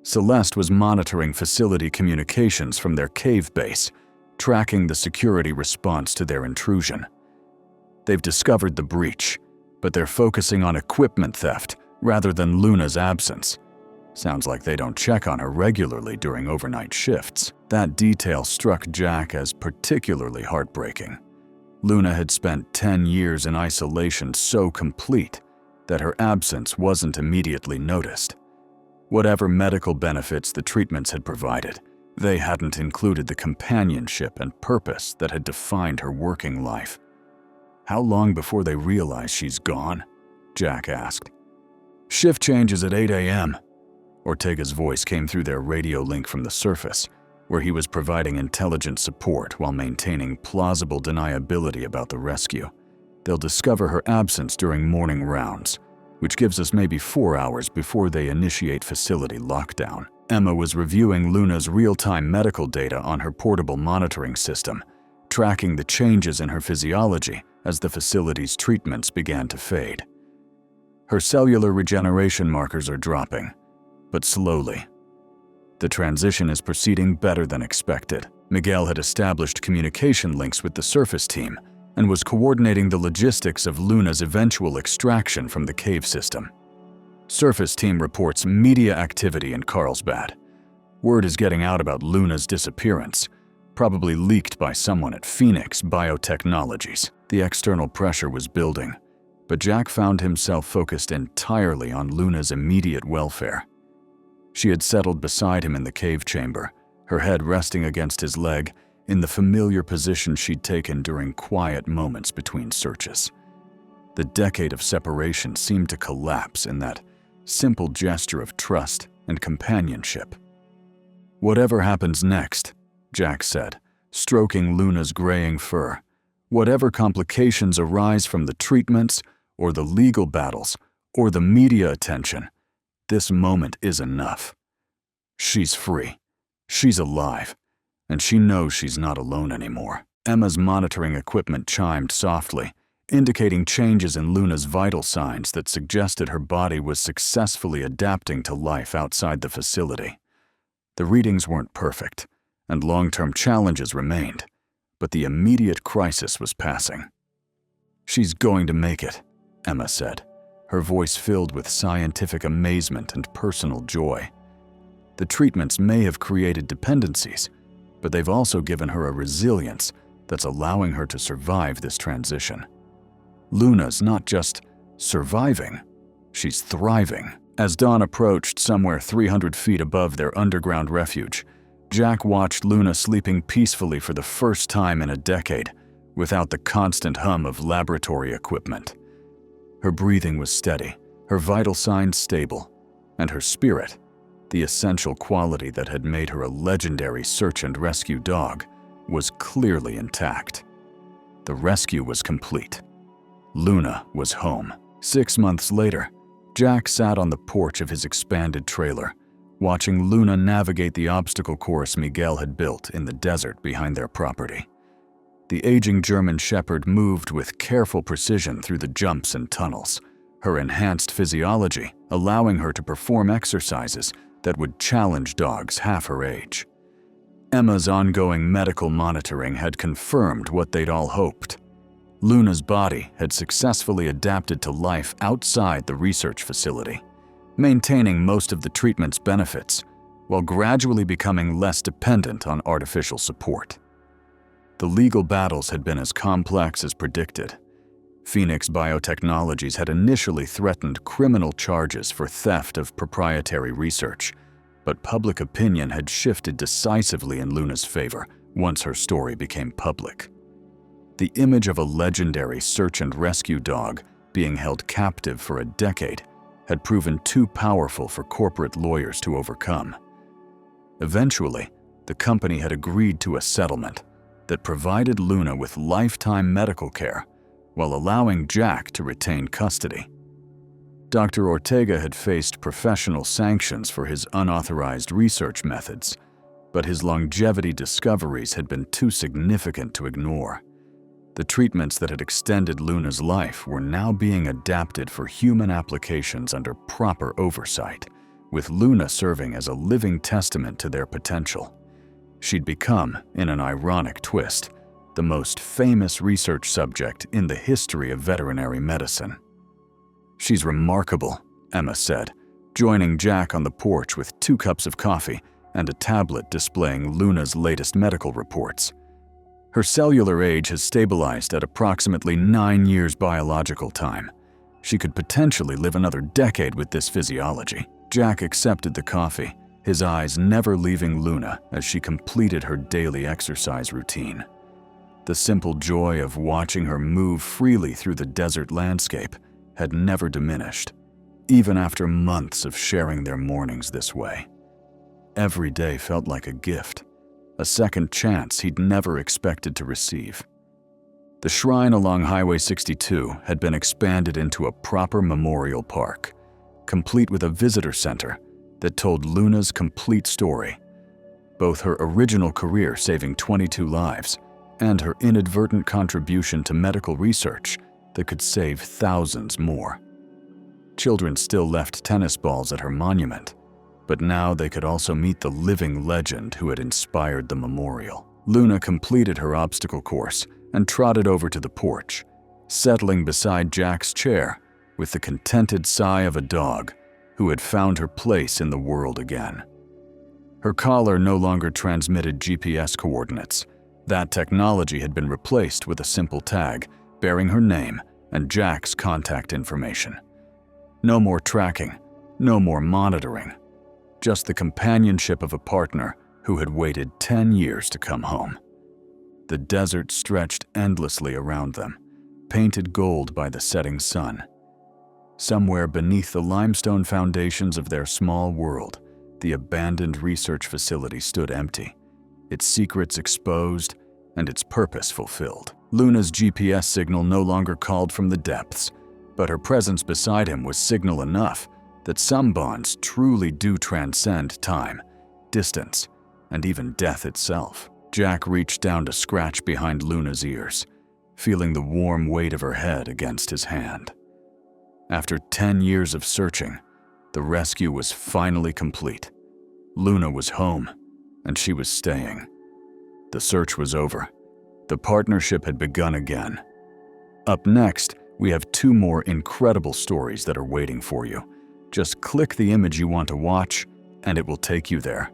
Celeste was monitoring facility communications from their cave base, tracking the security response to their intrusion. They've discovered the breach, but they're focusing on equipment theft rather than Luna's absence. Sounds like they don't check on her regularly during overnight shifts. That detail struck Jack as particularly heartbreaking. Luna had spent 10 years in isolation so complete that her absence wasn't immediately noticed. Whatever medical benefits the treatments had provided, they hadn't included the companionship and purpose that had defined her working life. "How long before they realize she's gone?" Jack asked. "Shift changes at 8 a.m. Ortega's voice came through their radio link from the surface, where he was providing intelligent support while maintaining plausible deniability about the rescue. "They'll discover her absence during morning rounds, which gives us maybe 4 hours before they initiate facility lockdown." Emma was reviewing Luna's real-time medical data on her portable monitoring system, tracking the changes in her physiology as the facility's treatments began to fade. Her cellular regeneration markers are dropping, but slowly. The transition is proceeding better than expected. Miguel had established communication links with the surface team and was coordinating the logistics of Luna's eventual extraction from the cave system. Surface team reports media activity in Carlsbad. Word is getting out about Luna's disappearance, probably leaked by someone at Phoenix Biotechnologies. The external pressure was building, but Jack found himself focused entirely on Luna's immediate welfare. She had settled beside him in the cave chamber, her head resting against his leg in the familiar position she'd taken during quiet moments between searches. The decade of separation seemed to collapse in that simple gesture of trust and companionship. "Whatever happens next," Jack said, stroking Luna's graying fur, "whatever complications arise from the treatments or the legal battles or the media attention, this moment is enough. She's free, she's alive, and she knows she's not alone anymore." Emma's monitoring equipment chimed softly, indicating changes in Luna's vital signs that suggested her body was successfully adapting to life outside the facility. The readings weren't perfect, and long-term challenges remained, but the immediate crisis was passing. "She's going to make it," Emma said, her voice filled with scientific amazement and personal joy. "The treatments may have created dependencies, but they've also given her a resilience that's allowing her to survive this transition. Luna's not just surviving, she's thriving." As dawn approached somewhere 300 feet above their underground refuge, Jack watched Luna sleeping peacefully for the first time in a decade, without the constant hum of laboratory equipment. Her breathing was steady, her vital signs stable, and her spirit, the essential quality that had made her a legendary search and rescue dog, was clearly intact. The rescue was complete. Luna was home. 6 months later, Jack sat on the porch of his expanded trailer, watching Luna navigate the obstacle course Miguel had built in the desert behind their property. The aging German Shepherd moved with careful precision through the jumps and tunnels, her enhanced physiology allowing her to perform exercises that would challenge dogs half her age. Emma's ongoing medical monitoring had confirmed what they'd all hoped. Luna's body had successfully adapted to life outside the research facility, maintaining most of the treatment's benefits while gradually becoming less dependent on artificial support. The legal battles had been as complex as predicted. Phoenix Biotechnologies had initially threatened criminal charges for theft of proprietary research, but public opinion had shifted decisively in Luna's favor once her story became public. The image of a legendary search and rescue dog being held captive for a decade had proven too powerful for corporate lawyers to overcome. Eventually, the company had agreed to a settlement that provided Luna with lifetime medical care while allowing Jack to retain custody. Dr. Ortega had faced professional sanctions for his unauthorized research methods, but his longevity discoveries had been too significant to ignore. The treatments that had extended Luna's life were now being adapted for human applications under proper oversight, with Luna serving as a living testament to their potential. She'd become, in an ironic twist, the most famous research subject in the history of veterinary medicine. "She's remarkable," Emma said, joining Jack on the porch with 2 cups of coffee and a tablet displaying Luna's latest medical reports. Her cellular age has stabilized at approximately 9 years biological time. She could potentially live another decade with this physiology. Jack accepted the coffee, his eyes never leaving Luna as she completed her daily exercise routine. The simple joy of watching her move freely through the desert landscape had never diminished, even after months of sharing their mornings this way. Every day felt like a gift, a second chance he'd never expected to receive. The shrine along Highway 62 had been expanded into a proper memorial park, complete with a visitor center that told Luna's complete story, both her original career saving 22 lives and her inadvertent contribution to medical research that could save thousands more. Children still left tennis balls at her monument, but now they could also meet the living legend who had inspired the memorial. Luna completed her obstacle course and trotted over to the porch, settling beside Jack's chair with the contented sigh of a dog who had found her place in the world again. Her collar no longer transmitted GPS coordinates. That technology had been replaced with a simple tag bearing her name and Jack's contact information. No more tracking, no more monitoring, just the companionship of a partner who had waited 10 years to come home. The desert stretched endlessly around them, painted gold by the setting sun. Somewhere beneath the limestone foundations of their small world, the abandoned research facility stood empty, its secrets exposed and its purpose fulfilled. Luna's GPS signal no longer called from the depths, but her presence beside him was signal enough that some bonds truly do transcend time, distance, and even death itself. Jack reached down to scratch behind Luna's ears, feeling the warm weight of her head against his hand. After 10 years of searching, the rescue was finally complete. Luna was home, and she was staying. The search was over. The partnership had begun again. Up next, we have 2 more incredible stories that are waiting for you. Just click the image you want to watch, and it will take you there.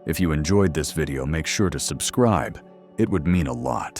If you enjoyed this video, make sure to subscribe. It would mean a lot.